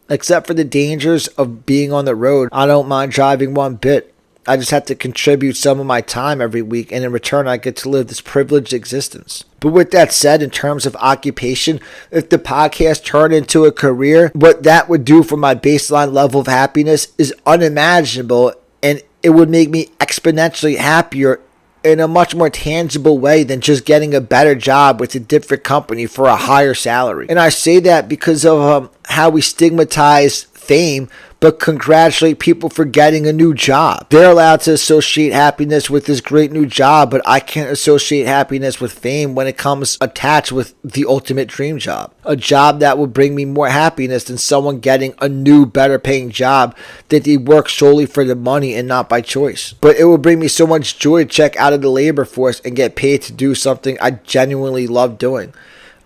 Except for the dangers of being on the road, I don't mind driving one bit. I just have to contribute some of my time every week, and in return I get to live this privileged existence. But with that said, in terms of occupation, if the podcast turned into a career, what that would do for my baseline level of happiness is unimaginable, and it would make me exponentially happier in a much more tangible way than just getting a better job with a different company for a higher salary. And I say that because of how we stigmatize fame, but congratulate people for getting a new job. They're allowed to associate happiness with this great new job, but I can't associate happiness with fame when it comes attached with the ultimate dream job. A job that will bring me more happiness than someone getting a new, better paying job that they work solely for the money and not by choice. But it will bring me so much joy to check out of the labor force and get paid to do something I genuinely love doing.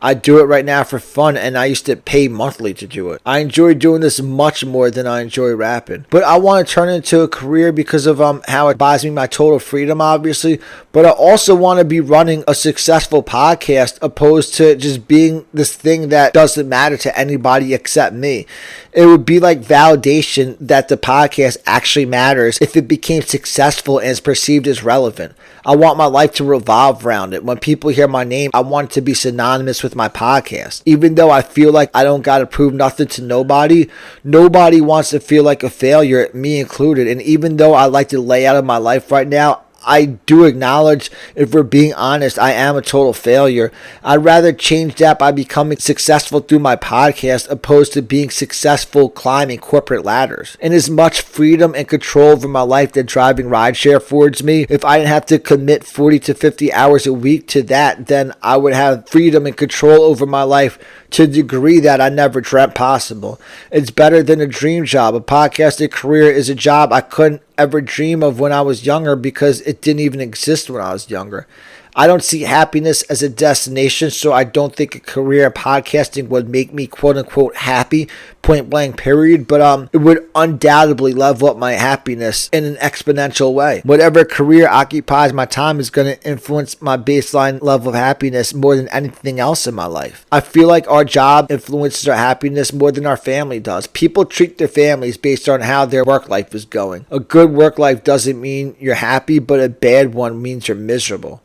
I do it right now for fun, and I used to pay monthly to do it. I enjoy doing this much more than I enjoy rapping. But I want to turn it into a career because of how it buys me my total freedom, obviously. But I also want to be running a successful podcast opposed to just being this thing that doesn't matter to anybody except me. It would be like validation that the podcast actually matters if it became successful and is perceived as relevant. I want my life to revolve around it. When people hear my name, I want it to be synonymous with my podcast. Even though I feel like I don't gotta prove nothing to nobody wants to feel like a failure, me included. And even though I like the layout of my life right now, I do acknowledge, if we're being honest, I am a total failure. I'd rather change that by becoming successful through my podcast opposed to being successful climbing corporate ladders. And as much freedom and control over my life that driving rideshare affords me, if I didn't have to commit 40 to 50 hours a week to that, then I would have freedom and control over my life to a degree that I never dreamt possible. It's better than a dream job. A podcasting career is a job I couldn't ever dream of when I was younger because it didn't even exist when I was younger. I don't see happiness as a destination, so I don't think a career in podcasting would make me quote unquote happy, point blank period, but it would undoubtedly level up my happiness in an exponential way. Whatever career occupies my time is going to influence my baseline level of happiness more than anything else in my life. I feel like our job influences our happiness more than our family does. People treat their families based on how their work life is going. A good work life doesn't mean you're happy, but a bad one means you're miserable.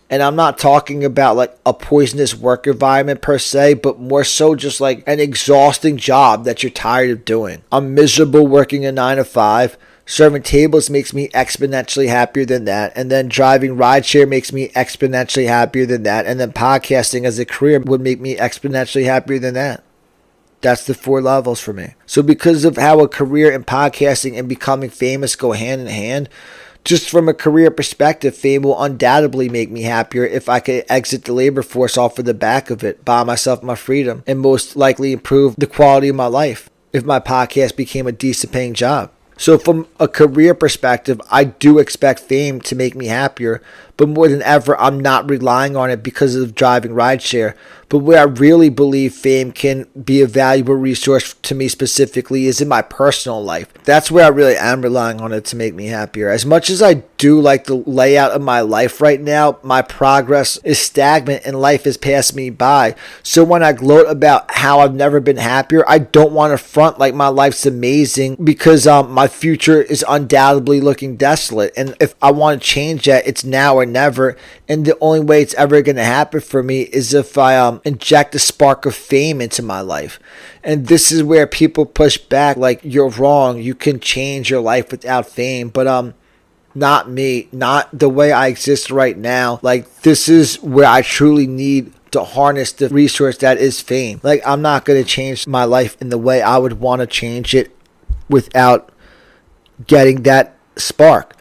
And I'm not talking about like a poisonous work environment per se, but more so just like an exhausting job that you're tired of doing. I'm miserable working a 9 to 5. Serving tables makes me exponentially happier than that. And then driving rideshare makes me exponentially happier than that. And then podcasting as a career would make me exponentially happier than that. That's the 4 levels for me. So because of how a career in podcasting and becoming famous go hand in hand, just from a career perspective, fame will undoubtedly make me happier if I could exit the labor force off of the back of it, buy myself my freedom, and most likely improve the quality of my life if my podcast became a decent paying job. So from a career perspective, I do expect fame to make me happier, but more than ever, I'm not relying on it because of driving rideshare. But where I really believe fame can be a valuable resource to me specifically is in my personal life. That's where I really am relying on it to make me happier. As much as I do like the layout of my life right now, my progress is stagnant and life has passed me by. So when I gloat about how I've never been happier, I don't want to front like my life's amazing because my future is undoubtedly looking desolate. And if I want to change that, it's now or never. And the only way it's ever going to happen for me is if I inject a spark of fame into my life. And this is where people push back like, you're wrong, you can change your life without fame. But not me, not the way I exist right now. Like, this is where I truly need to harness the resource that is fame. Like, I'm not going to change my life in the way I would want to change it without getting that spark.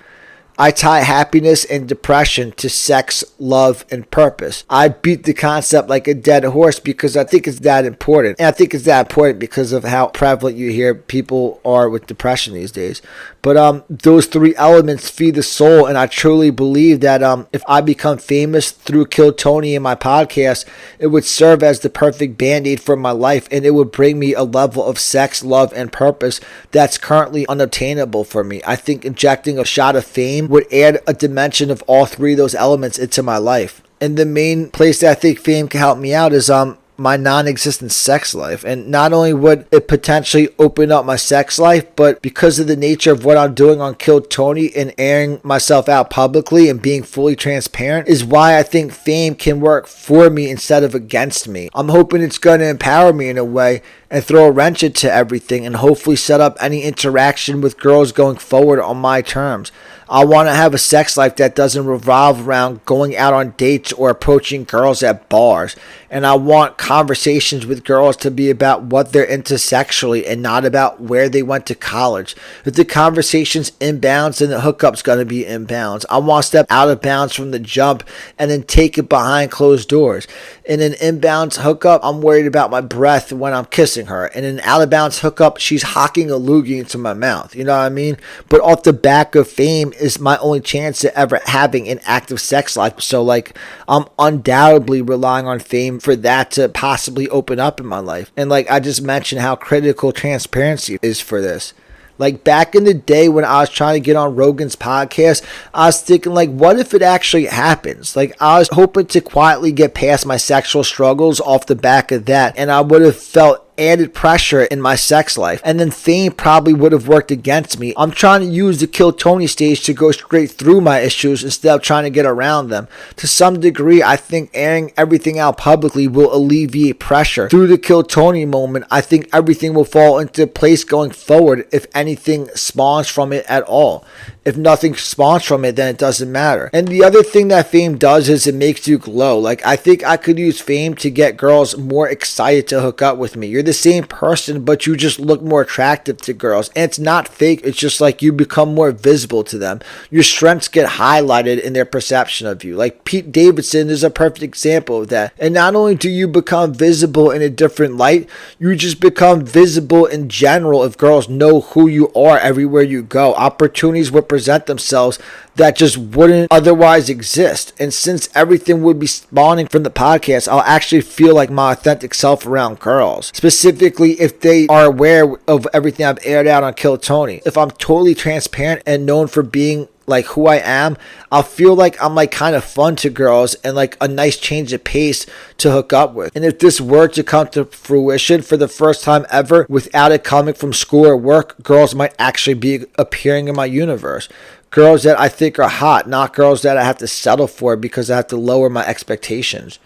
I tie happiness and depression to sex, love, and purpose. I beat the concept like a dead horse because I think it's that important. And I think it's that important because of how prevalent you hear people are with depression these days. But those 3 elements feed the soul, and I truly believe that if I become famous through Kill Tony and my podcast, it would serve as the perfect band-aid for my life, and it would bring me a level of sex, love, and purpose that's currently unobtainable for me. I think injecting a shot of fame would add a dimension of all 3 of those elements into my life. And the main place that I think fame can help me out is my non-existent sex life. And not only would it potentially open up my sex life, but because of the nature of what I'm doing on Kill Tony and airing myself out publicly and being fully transparent is why I think fame can work for me instead of against me. I'm hoping it's going to empower me in a way and throw a wrench into everything and hopefully set up any interaction with girls going forward on my terms. I want to have a sex life that doesn't revolve around going out on dates or approaching girls at bars. And I want conversations with girls to be about what they're into sexually and not about where they went to college. If the conversation's inbounds, then the hookup's going to be inbounds. I want to step out of bounds from the jump and then take it behind closed doors. In an inbounds hookup, I'm worried about my breath when I'm kissing her. In an out of bounds hookup, she's hocking a loogie into my mouth. You know what I mean? But off the back of fame is my only chance at ever having an active sex life. So like, I'm undoubtedly relying on fame for that to possibly open up in my life. And like I just mentioned how critical transparency is for this. Like back in the day when I was trying to get on Rogan's podcast, I was thinking like, what if it actually happens? Like I was hoping to quietly get past my sexual struggles off the back of that. And I would have felt added pressure in my sex life, and then fame probably would have worked against me. I'm trying to use the Kill Tony stage to go straight through my issues instead of trying to get around them. To some degree, I think airing everything out publicly will alleviate pressure. Through the Kill Tony moment, I think everything will fall into place going forward if anything spawns from it at all. If nothing spawns from it, then it doesn't matter. And the other thing that fame does is it makes you glow. Like, I think I could use fame to get girls more excited to hook up with me. You're the same person, but you just look more attractive to girls. And it's not fake. It's just like you become more visible to them. Your strengths get highlighted in their perception of you. Like Pete Davidson is a perfect example of that. And not only do you become visible in a different light, you just become visible in general if girls know who you are everywhere you go. Opportunities will present themselves that just wouldn't otherwise exist. And since everything would be spawning from the podcast, I'll actually feel like my authentic self around girls. Specifically, if they are aware of everything I've aired out on Kill Tony. If I'm totally transparent and known for being like who I am, I'll feel like I'm like kind of fun to girls and like a nice change of pace to hook up with. And if this were to come to fruition for the first time ever without it coming from school or work, girls might actually be appearing in my universe. Girls that I think are hot, not girls that I have to settle for because I have to lower my expectations.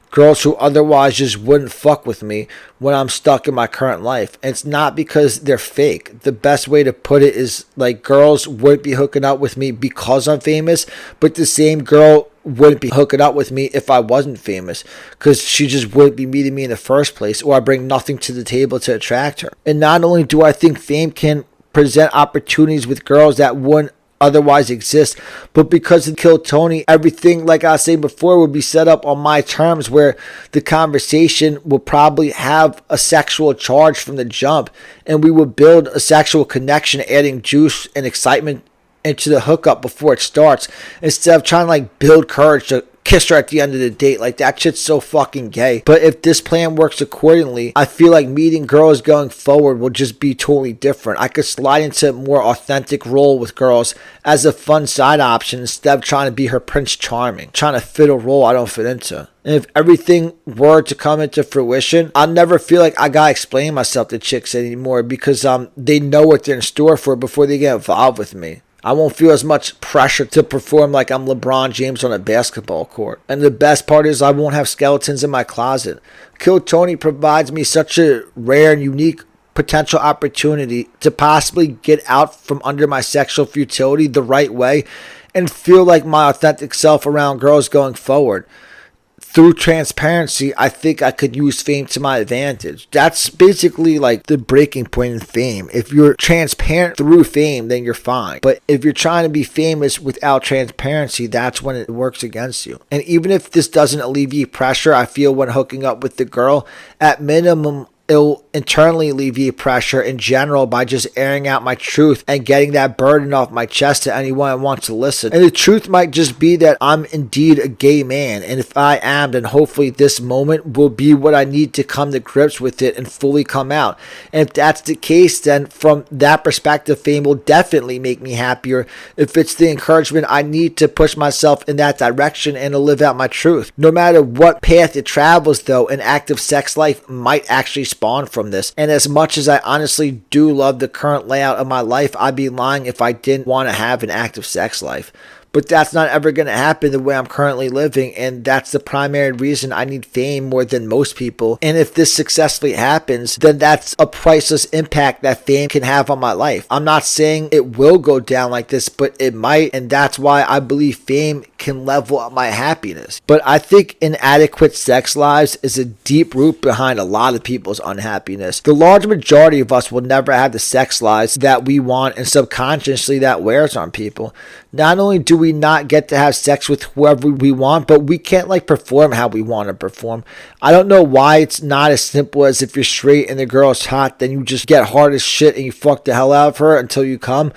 Girls who otherwise just wouldn't fuck with me when I'm stuck in my current life. And it's not because they're fake. The best way to put it is like girls wouldn't be hooking up with me because I'm famous, but the same girl wouldn't be hooking up with me if I wasn't famous, because she just wouldn't be meeting me in the first place, or I bring nothing to the table to attract her. And not only do I think fame can present opportunities with girls that wouldn't otherwise exist, but because of Kill Tony, everything, like I was saying before, would be set up on my terms, where the conversation will probably have a sexual charge from the jump, and we will build a sexual connection, adding juice and excitement into the hookup before it starts, instead of trying to like build courage to kiss her at the end of the date. Like, that shit's so fucking gay. But if this plan works accordingly, I feel like meeting girls going forward will just be totally different. I could slide into a more authentic role with girls as a fun side option instead of trying to be her Prince Charming, trying to fit a role I don't fit into. And if everything were to come into fruition, I'll never feel like I gotta explain myself to chicks anymore, because they know what they're in store for before they get involved with me. I won't feel as much pressure to perform like I'm LeBron James on a basketball court. And the best part is I won't have skeletons in my closet. Kill Tony provides me such a rare and unique potential opportunity to possibly get out from under my sexual futility the right way and feel like my authentic self around girls going forward. Through transparency, I think I could use fame to my advantage. That's basically like the breaking point in fame. If you're transparent through fame, then you're fine. But if you're trying to be famous without transparency, that's when it works against you. And even if this doesn't alleviate pressure I feel when hooking up with the girl, at minimum, it'll internally alleviate pressure in general by just airing out my truth and getting that burden off my chest to anyone that wants to listen. And the truth might just be that I'm indeed a gay man, and if I am, then hopefully this moment will be what I need to come to grips with it and fully come out. And if that's the case, then from that perspective, fame will definitely make me happier if it's the encouragement I need to push myself in that direction and to live out my truth. No matter what path it travels, though, an active sex life might actually spawn from this. And as much as I honestly do love the current layout of my life, I'd be lying if I didn't want to have an active sex life. But that's not ever going to happen the way I'm currently living, and that's the primary reason I need fame more than most people. And if this successfully happens, then that's a priceless impact that fame can have on my life. I'm not saying it will go down like this, but it might, and that's why I believe fame can level up my happiness. But I think inadequate sex lives is a deep root behind a lot of people's unhappiness. The large majority of us will never have the sex lives that we want, and subconsciously that wears on people. Not only do we not get to have sex with whoever we want, but we can't like perform how we want to perform. I don't know why it's not as simple as if you're straight and the girl's hot, then you just get hard as shit and you fuck the hell out of her until you come.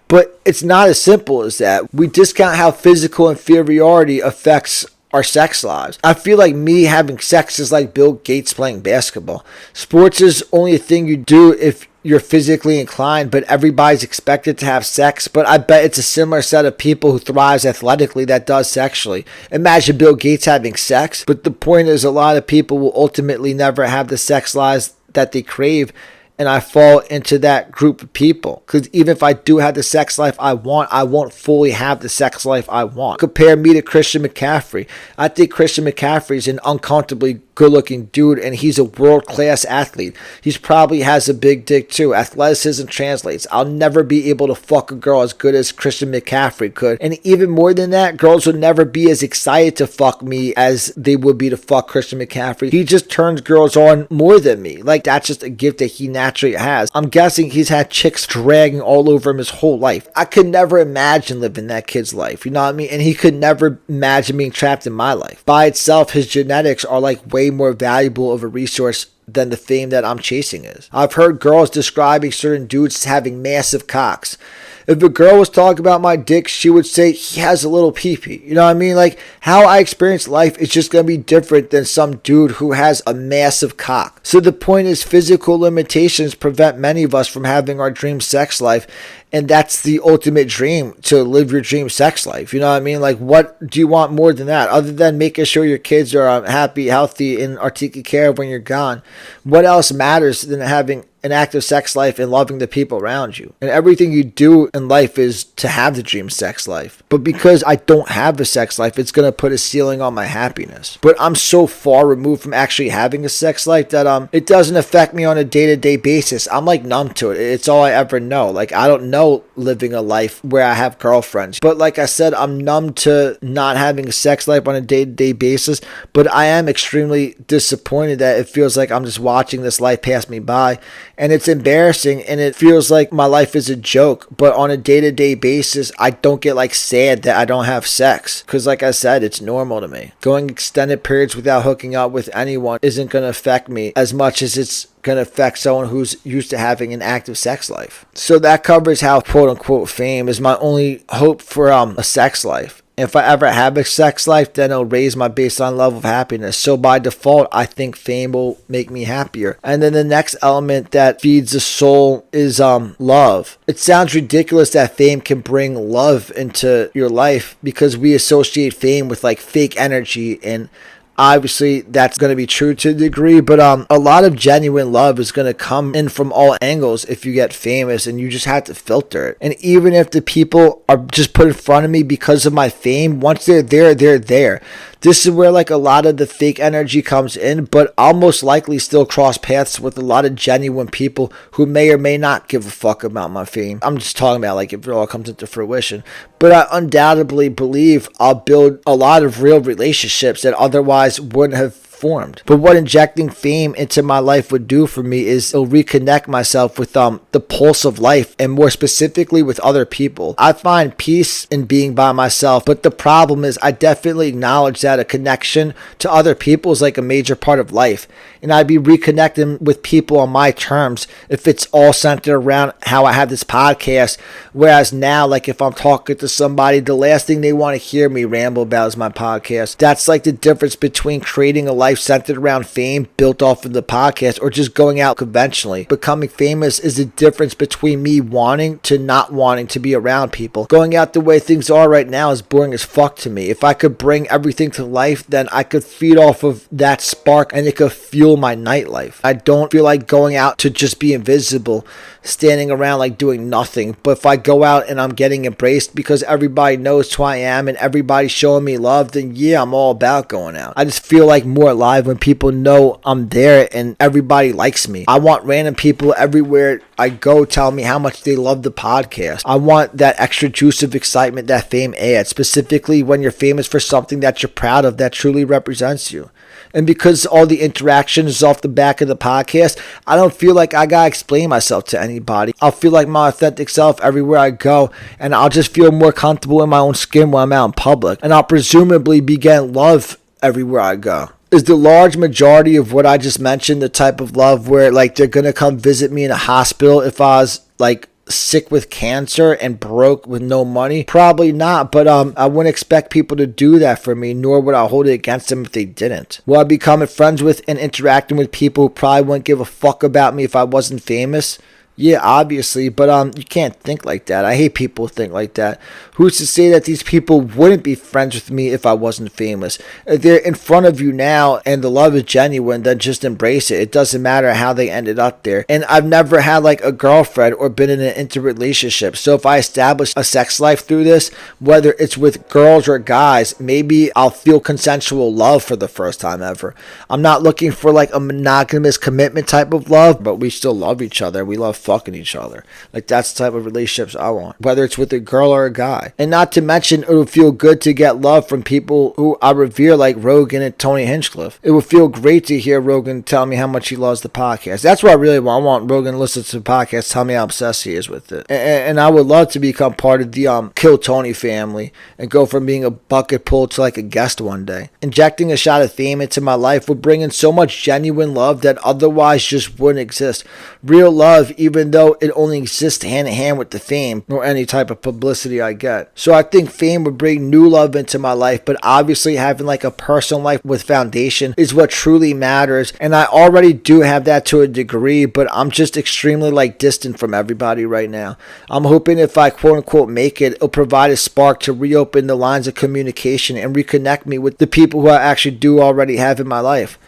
But it's not as simple as that. We discount how physical inferiority affects our sex lives. I feel like me having sex is like Bill Gates playing basketball. Sports is only a thing you do if you're physically inclined, but everybody's expected to have sex. But I bet it's a similar set of people who thrives athletically that does sexually. Imagine Bill Gates having sex. But the point is, a lot of people will ultimately never have the sex lives that they crave, and I fall into that group of people. Because even if I do have the sex life I want, I won't fully have the sex life I want. Compare me to Christian McCaffrey. I think Christian McCaffrey is an uncomfortably good-looking dude, and he's a world-class athlete. He probably has a big dick too. Athleticism translates. I'll never be able to fuck a girl as good as Christian McCaffrey could. And even more than that, girls will never be as excited to fuck me as they would be to fuck Christian McCaffrey. He just turns girls on more than me. Like, that's just a gift that he naturally has. I'm guessing he's had chicks dragging all over him his whole life. I could never imagine living that kid's life, you know what I mean? And he could never imagine being trapped in my life. By itself, his genetics are like way more valuable of a resource than the fame that I'm chasing is. I've heard girls describing certain dudes as having massive cocks. If a girl was talking about my dick, she would say he has a little pee-pee. You know what I mean? Like, how I experience life is just going to be different than some dude who has a massive cock. So the point is, physical limitations prevent many of us from having our dream sex life. And that's the ultimate dream, to live your dream sex life. You know what I mean? Like, what do you want more than that? Other than making sure your kids are happy, healthy, and are taken care of when you're gone. What else matters than having an active sex life and loving the people around you? And everything you do in life is to have the dream sex life. But because I don't have a sex life, it's going to put a ceiling on my happiness. But I'm so far removed from actually having a sex life that it doesn't affect me on a day-to-day basis. I'm like numb to it. It's all I ever know. Like, I don't know living a life where I have girlfriends. But like I said, I'm numb to not having a sex life on a day-to-day basis. But I am extremely disappointed that it feels like I'm just watching this life pass me by. And it's embarrassing, and it feels like my life is a joke. But on a day-to-day basis, I don't get like sad that I don't have sex. Because like I said, it's normal to me. Going extended periods without hooking up with anyone isn't going to affect me as much as it's going to affect someone who's used to having an active sex life. So that covers how quote-unquote fame is my only hope for a sex life. If I ever have a sex life, then it'll raise my baseline level of happiness. So by default, I think fame will make me happier. And then the next element that feeds the soul is love. It sounds ridiculous that fame can bring love into your life because we associate fame with like fake energy, and obviously that's going to be true to a degree, but a lot of genuine love is going to come in from all angles if you get famous, and you just have to filter it. And even if the people are just put in front of me because of my fame, once they're there, they're there. This is where like a lot of the fake energy comes in, but I'll most likely still cross paths with a lot of genuine people who may or may not give a fuck about my fame. I'm just talking about like if it all comes into fruition. But I undoubtedly believe I'll build a lot of real relationships that otherwise wouldn't have formed. But what injecting fame into my life would do for me is it'll reconnect myself with the pulse of life, and more specifically with other people. I find peace in being by myself, but the problem is I definitely acknowledge that a connection to other people is like a major part of life, and I'd be reconnecting with people on my terms if it's all centered around how I have this podcast. Whereas now, like if I'm talking to somebody, the last thing they want to hear me ramble about is my podcast. That's like the difference between creating a life centered around fame built off of the podcast or just going out conventionally. Becoming famous is the difference between me wanting to not wanting to be around people. Going out the way things are right now is boring as fuck to me. If I could bring everything to life, then I could feed off of that spark and it could fuel my nightlife. I don't feel like going out to just be invisible, standing around like doing nothing. But if I go out and I'm getting embraced because everybody knows who I am and everybody's showing me love, then yeah, I'm all about going out. I just feel like more alive when people know I'm there and everybody likes me. I want random people everywhere I go telling me how much they love the podcast. I want that extra juice of excitement that fame adds, specifically when you're famous for something that you're proud of that truly represents you. And because all the interaction is off the back of the podcast, I don't feel like I gotta explain myself to anybody. I'll feel like my authentic self everywhere I go, and I'll just feel more comfortable in my own skin when I'm out in public. And I'll presumably be getting love everywhere I go. Is the large majority of what I just mentioned the type of love where like they're gonna come visit me in a hospital if I was like sick with cancer and broke with no money? Probably not, but I wouldn't expect people to do that for me, nor would I hold it against them if they didn't. Will I be becoming friends with and interacting with people who probably wouldn't give a fuck about me if I wasn't famous? Yeah, obviously, but you can't think like that. I hate people who think like that. Who's to say that these people wouldn't be friends with me if I wasn't famous? If they're in front of you now and the love is genuine, then just embrace it. It doesn't matter how they ended up there. And I've never had like a girlfriend or been in an intimate relationship. So if I establish a sex life through this, whether it's with girls or guys, maybe I'll feel consensual love for the first time ever. I'm not looking for like a monogamous commitment type of love, but we still love each other. We love fucking each other. Like, that's the type of relationships I want, whether it's with a girl or a guy. And not to mention, it would feel good to get love from people who I revere, like Rogan and Tony Hinchcliffe. It would feel great to hear Rogan tell me how much he loves the podcast. That's what I really want. I want Rogan to listen to the podcast, tell me how obsessed he is with it. And I would love to become part of the Kill Tony family and go from being a bucket pull to like a guest one day. Injecting a shot of fame into my life would bring in so much genuine love that otherwise just wouldn't exist. Real love, even though it only exists hand in hand with the fame or any type of publicity I get. So I think fame would bring new love into my life, but obviously having like a personal life with foundation is what truly matters. And I already do have that to a degree, but I'm just extremely like distant from everybody right now. I'm hoping if I quote unquote make it, it'll provide a spark to reopen the lines of communication and reconnect me with the people who I actually do already have in my life.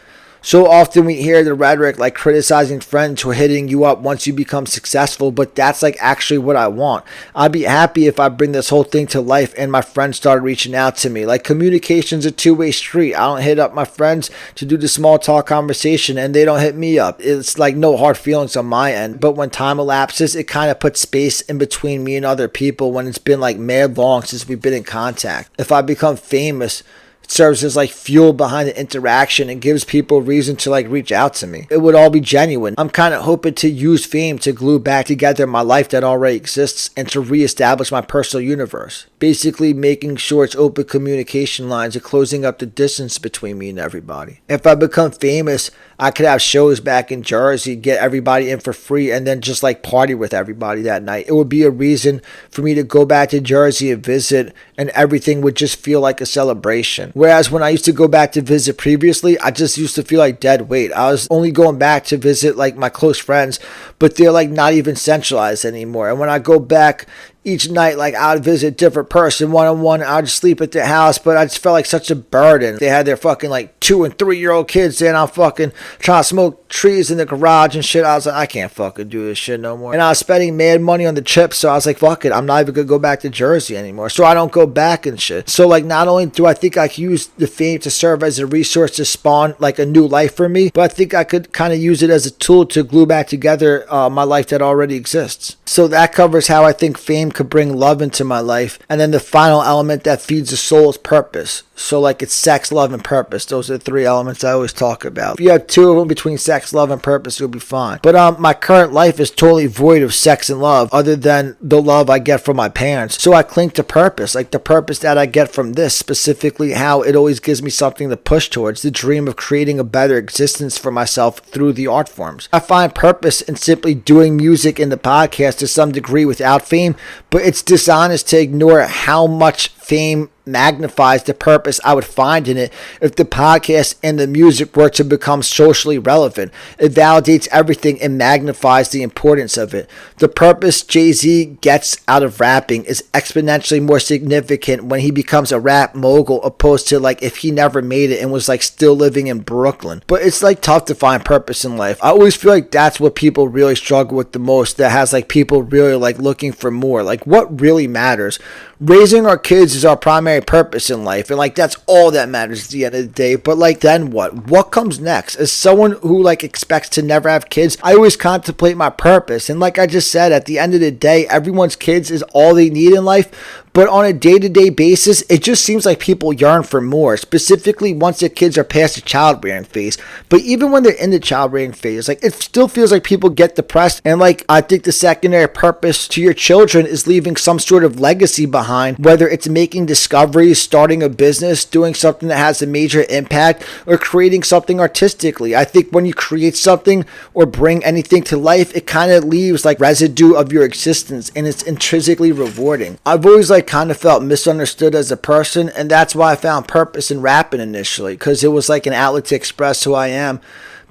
So often we hear the rhetoric like criticizing friends who are hitting you up once you become successful, but that's like actually what I want. I'd be happy if I bring this whole thing to life and my friends started reaching out to me. Like, communication's a two-way street. I don't hit up my friends to do the small talk conversation and they don't hit me up. It's like no hard feelings on my end, but when time elapses, it kind of puts space in between me and other people when it's been like mad long since we've been in contact. If I become famous, it serves as like fuel behind the interaction and gives people reason to like reach out to me. It would all be genuine. I'm kind of hoping to use fame to glue back together my life that already exists and to reestablish my personal universe. Basically making sure it's open communication lines and closing up the distance between me and everybody. If I become famous, I could have shows back in Jersey, get everybody in for free, and then just like party with everybody that night. It would be a reason for me to go back to Jersey and visit, and everything would just feel like a celebration. Whereas when I used to go back to visit previously, I just used to feel like dead weight. I was only going back to visit like my close friends, but they're like not even centralized anymore. And when I go back each night, like I would visit a different person one-on-one. I would sleep at their house, but I just felt like such a burden. They had their fucking like 2 and 3 year old kids there, and I'm fucking trying to smoke trees in the garage and shit. I was like, I can't fucking do this shit no more. And I was spending mad money on the trips, so I was like, fuck it, I'm not even gonna go back to Jersey anymore. So I don't go back and shit. So like, not only do I think I could use the fame to serve as a resource to spawn like a new life for me, but I think I could kind of use it as a tool to glue back together my life that already exists. So that covers how I think fame could bring love into my life. And then the final element that feeds the soul is purpose. So like, it's sex, love, and purpose. Those are the 3 elements I always talk about. If you have 2 of them between sex, love, and purpose, you'll be fine. But my current life is totally void of sex and love other than the love I get from my parents. So I cling to purpose, like the purpose that I get from this, specifically how it always gives me something to push towards, the dream of creating a better existence for myself through the art forms. I find purpose in simply doing music in the podcast to some degree without fame, but it's dishonest to ignore how much fame magnifies the purpose I would find in it if the podcast and the music were to become socially relevant. It validates everything and magnifies the importance of it. The purpose Jay-Z gets out of rapping is exponentially more significant when he becomes a rap mogul opposed to like if he never made it and was like still living in Brooklyn. But it's like tough to find purpose in life. I always feel like that's what people really struggle with the most, that has like people really like looking for more. Like, what really matters? Raising our kids is our primary purpose in life, and like that's all that matters at the end of the day. But like, then what comes next? As someone who like expects to never have kids, I always contemplate my purpose. And like I just said, at the end of the day, everyone's kids is all they need in life. But on a day-to-day basis, it just seems like people yearn for more, specifically once their kids are past the childbearing phase. But even when they're in the childbearing phase, like, it still feels like people get depressed. And like, I think the secondary purpose to your children is leaving some sort of legacy behind, whether it's making discoveries, starting a business, doing something that has a major impact, or creating something artistically. I think when you create something or bring anything to life, it kind of leaves like residue of your existence, and it's intrinsically rewarding. I've always like like kind of felt misunderstood as a person, and that's why I found purpose in rapping initially, because it was like an outlet to express who I am.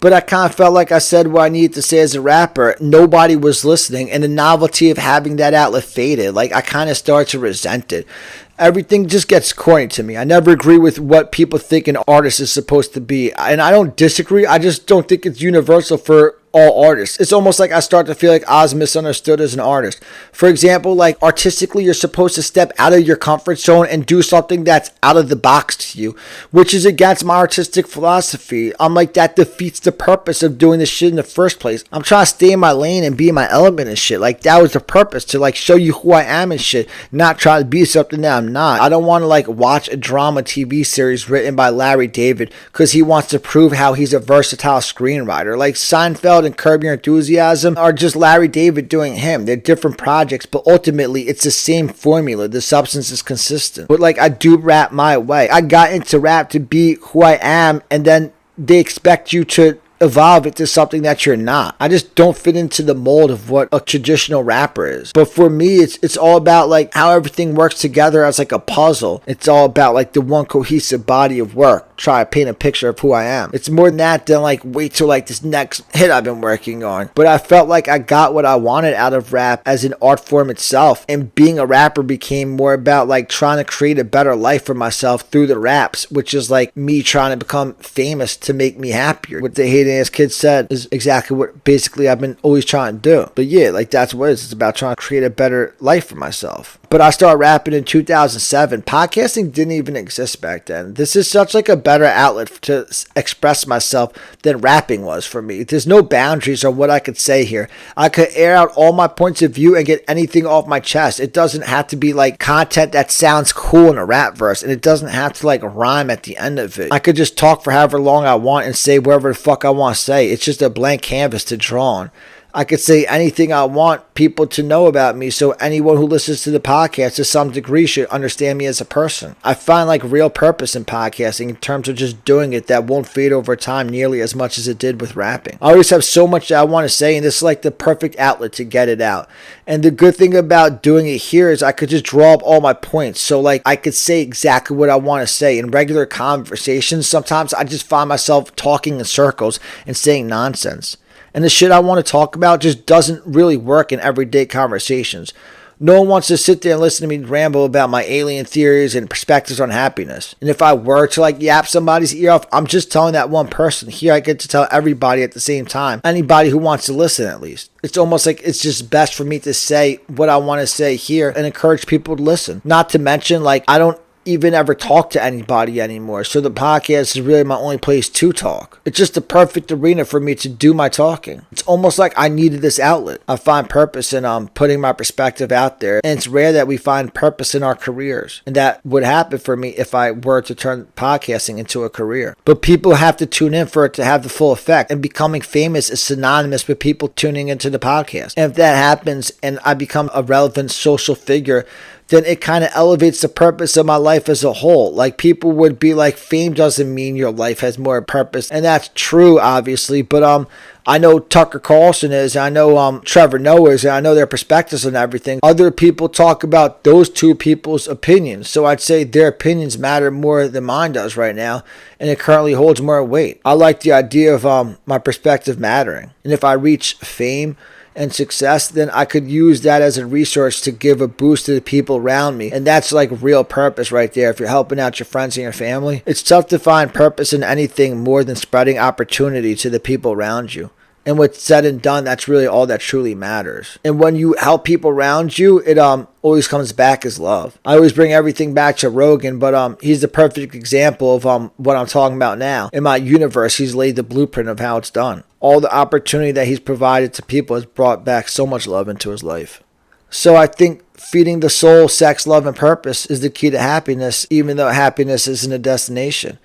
But I kind of felt like I said what I needed to say as a rapper. Nobody was listening, and the novelty of having that outlet faded. Like, I kind of started to resent it. Everything just gets corny to me. I never agree with what people think an artist is supposed to be. And I don't disagree. I just don't think it's universal for all artists. It's almost like I start to feel like I was misunderstood as an artist. For example, like artistically, you're supposed to step out of your comfort zone and do something that's out of the box to you, which is against my artistic philosophy. I'm like, that defeats the purpose of doing this shit in the first place. I'm trying to stay in my lane and be in my element and shit. Like, that was the purpose, to like show you who I am and shit, not try to be something that I'm not. I don't want to like watch a drama TV series written by Larry David because he wants to prove how he's a versatile screenwriter. Like, Seinfeld and Curb Your Enthusiasm are just Larry David doing him. They're different projects, but ultimately it's the same formula. The substance is consistent. But like, I do rap my way. I got into rap to be who I am, and then they expect you to evolve it to something that you're not. I just don't fit into the mold of what a traditional rapper is. But for me, it's all about like how everything works together as like a puzzle. It's all about like the one cohesive body of work. Try to paint a picture of who I am. It's more than that, than like wait till like this next hit I've been working on. But I felt like I got what I wanted out of rap as an art form itself, and being a rapper became more about like trying to create a better life for myself through the raps, which is like me trying to become famous to make me happier. What the hating ass kid said is exactly what basically I've been always trying to do. But yeah, like that's what it is. It's about trying to create a better life for myself. But I started rapping in 2007. Podcasting didn't even exist back then. This is such like a better outlet to express myself than rapping was for me. There's no boundaries on what I could say here. I could air out all my points of view and get anything off my chest. It doesn't have to be like content that sounds cool in a rap verse, and it doesn't have to like rhyme at the end of it. I could just talk for however long I want and say whatever the fuck I want to say. It's just a blank canvas to draw on. I could say anything I want people to know about me, so anyone who listens to the podcast to some degree should understand me as a person. I find like real purpose in podcasting in terms of just doing it that won't fade over time nearly as much as it did with rapping. I always have so much that I want to say, and this is like the perfect outlet to get it out. And the good thing about doing it here is I could just draw up all my points, so like I could say exactly what I want to say. In regular conversations, sometimes I just find myself talking in circles and saying nonsense. And the shit I want to talk about just doesn't really work in everyday conversations. No one wants to sit there and listen to me ramble about my alien theories and perspectives on happiness. And if I were to like yap somebody's ear off, I'm just telling that one person. Here I get to tell everybody at the same time. Anybody who wants to listen, at least. It's almost like it's just best for me to say what I want to say here and encourage people to listen. Not to mention, like, I don't even ever talk to anybody anymore, so the podcast is really my only place to talk. It's just the perfect arena for me to do my talking. It's almost like I needed this outlet. I find purpose in putting my perspective out there, and it's rare that we find purpose in our careers, and that would happen for me if I were to turn podcasting into a career. But people have to tune in for it to have the full effect, and becoming famous is synonymous with people tuning into the podcast. And if that happens and I become a relevant social figure, then it kind of elevates the purpose of my life as a whole. Like, people would be like, fame doesn't mean your life has more purpose. And that's true, obviously. But I know Tucker Carlson is, I know Trevor Noah is, and I know their perspectives on everything. Other people talk about those two people's opinions. So I'd say their opinions matter more than mine does right now. And it currently holds more weight. I like the idea of my perspective mattering. And if I reach fame and success, then I could use that as a resource to give a boost to the people around me. And that's like real purpose right there. If you're helping out your friends and your family, it's tough to find purpose in anything more than spreading opportunity to the people around you. And what's said and done, that's really all that truly matters. And when you help people around you, it always comes back as love. I always bring everything back to Rogan, but he's the perfect example of what I'm talking about now. In my universe, he's laid the blueprint of how it's done. All the opportunity that he's provided to people has brought back so much love into his life. So I think feeding the soul, sex, love, and purpose is the key to happiness, even though happiness isn't a destination.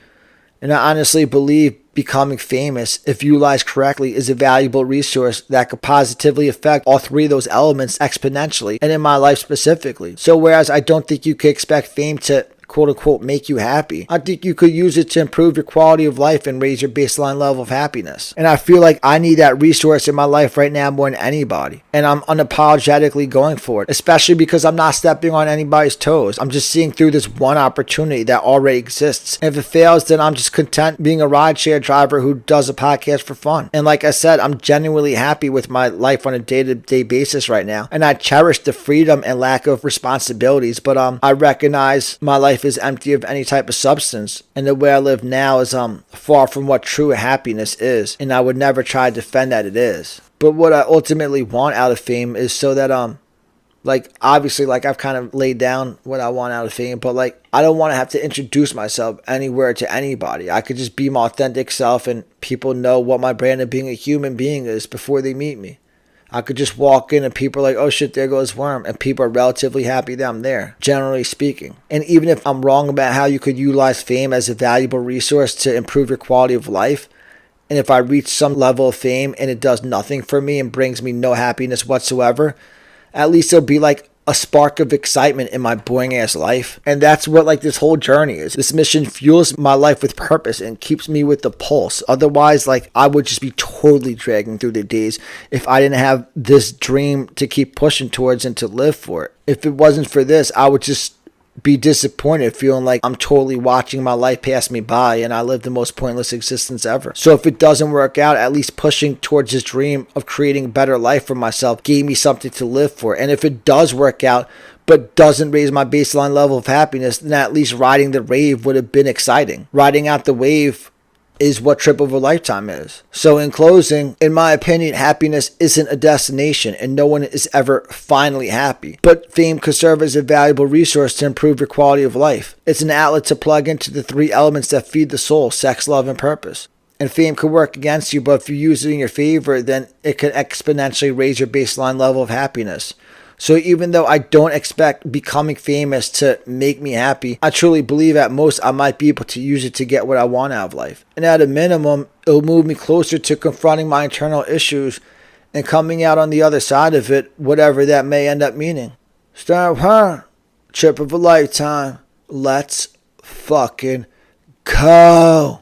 And I honestly believe becoming famous, if utilized correctly, is a valuable resource that could positively affect all three of those elements exponentially, and in my life specifically. So whereas I don't think you could expect fame to quote unquote make you happy. I think you could use it to improve your quality of life and raise your baseline level of happiness. And I feel like I need that resource in my life right now more than anybody. And I'm unapologetically going for it, especially because I'm not stepping on anybody's toes. I'm just seeing through this one opportunity that already exists. And if it fails, then I'm just content being a rideshare driver who does a podcast for fun. And like I said, I'm genuinely happy with my life on a day-to-day basis right now. And I cherish the freedom and lack of responsibilities, but I recognize my life is empty of any type of substance, and the way I live now is far from what true happiness is, and I would never try to defend that it is. But what I ultimately want out of fame is so that like obviously like I've kind of laid down what I want out of fame, but like I don't want to have to introduce myself anywhere to anybody. I could just be my authentic self and people know what my brand of being a human being is before they meet me. I could just walk in and people are like, oh shit, there goes Worm. And people are relatively happy that I'm there, generally speaking. And even if I'm wrong about how you could utilize fame as a valuable resource to improve your quality of life, and if I reach some level of fame and it does nothing for me and brings me no happiness whatsoever, at least it'll be like a spark of excitement in my boring ass life. And that's what like this whole journey is. This mission fuels my life with purpose and keeps me with the pulse. Otherwise, like I would just be totally dragging through the days if I didn't have this dream to keep pushing towards and to live for it. If it wasn't for this, I would just be disappointed, feeling like I'm totally watching my life pass me by and I live the most pointless existence ever. So if it doesn't work out, at least pushing towards this dream of creating a better life for myself gave me something to live for. And if it does work out but doesn't raise my baseline level of happiness, then at least riding the wave would have been exciting. Riding out the wave is what Trip of a Lifetime is. So in closing, in my opinion, happiness isn't a destination and no one is ever finally happy. But fame could serve as a valuable resource to improve your quality of life. It's an outlet to plug into the three elements that feed the soul: sex, love, and purpose. And fame could work against you, but if you use it in your favor, then it can exponentially raise your baseline level of happiness. So even though I don't expect becoming famous to make me happy, I truly believe at most I might be able to use it to get what I want out of life. And at a minimum, it'll move me closer to confronting my internal issues and coming out on the other side of it, whatever that may end up meaning. Start with her. Trip of a lifetime. Let's fucking go.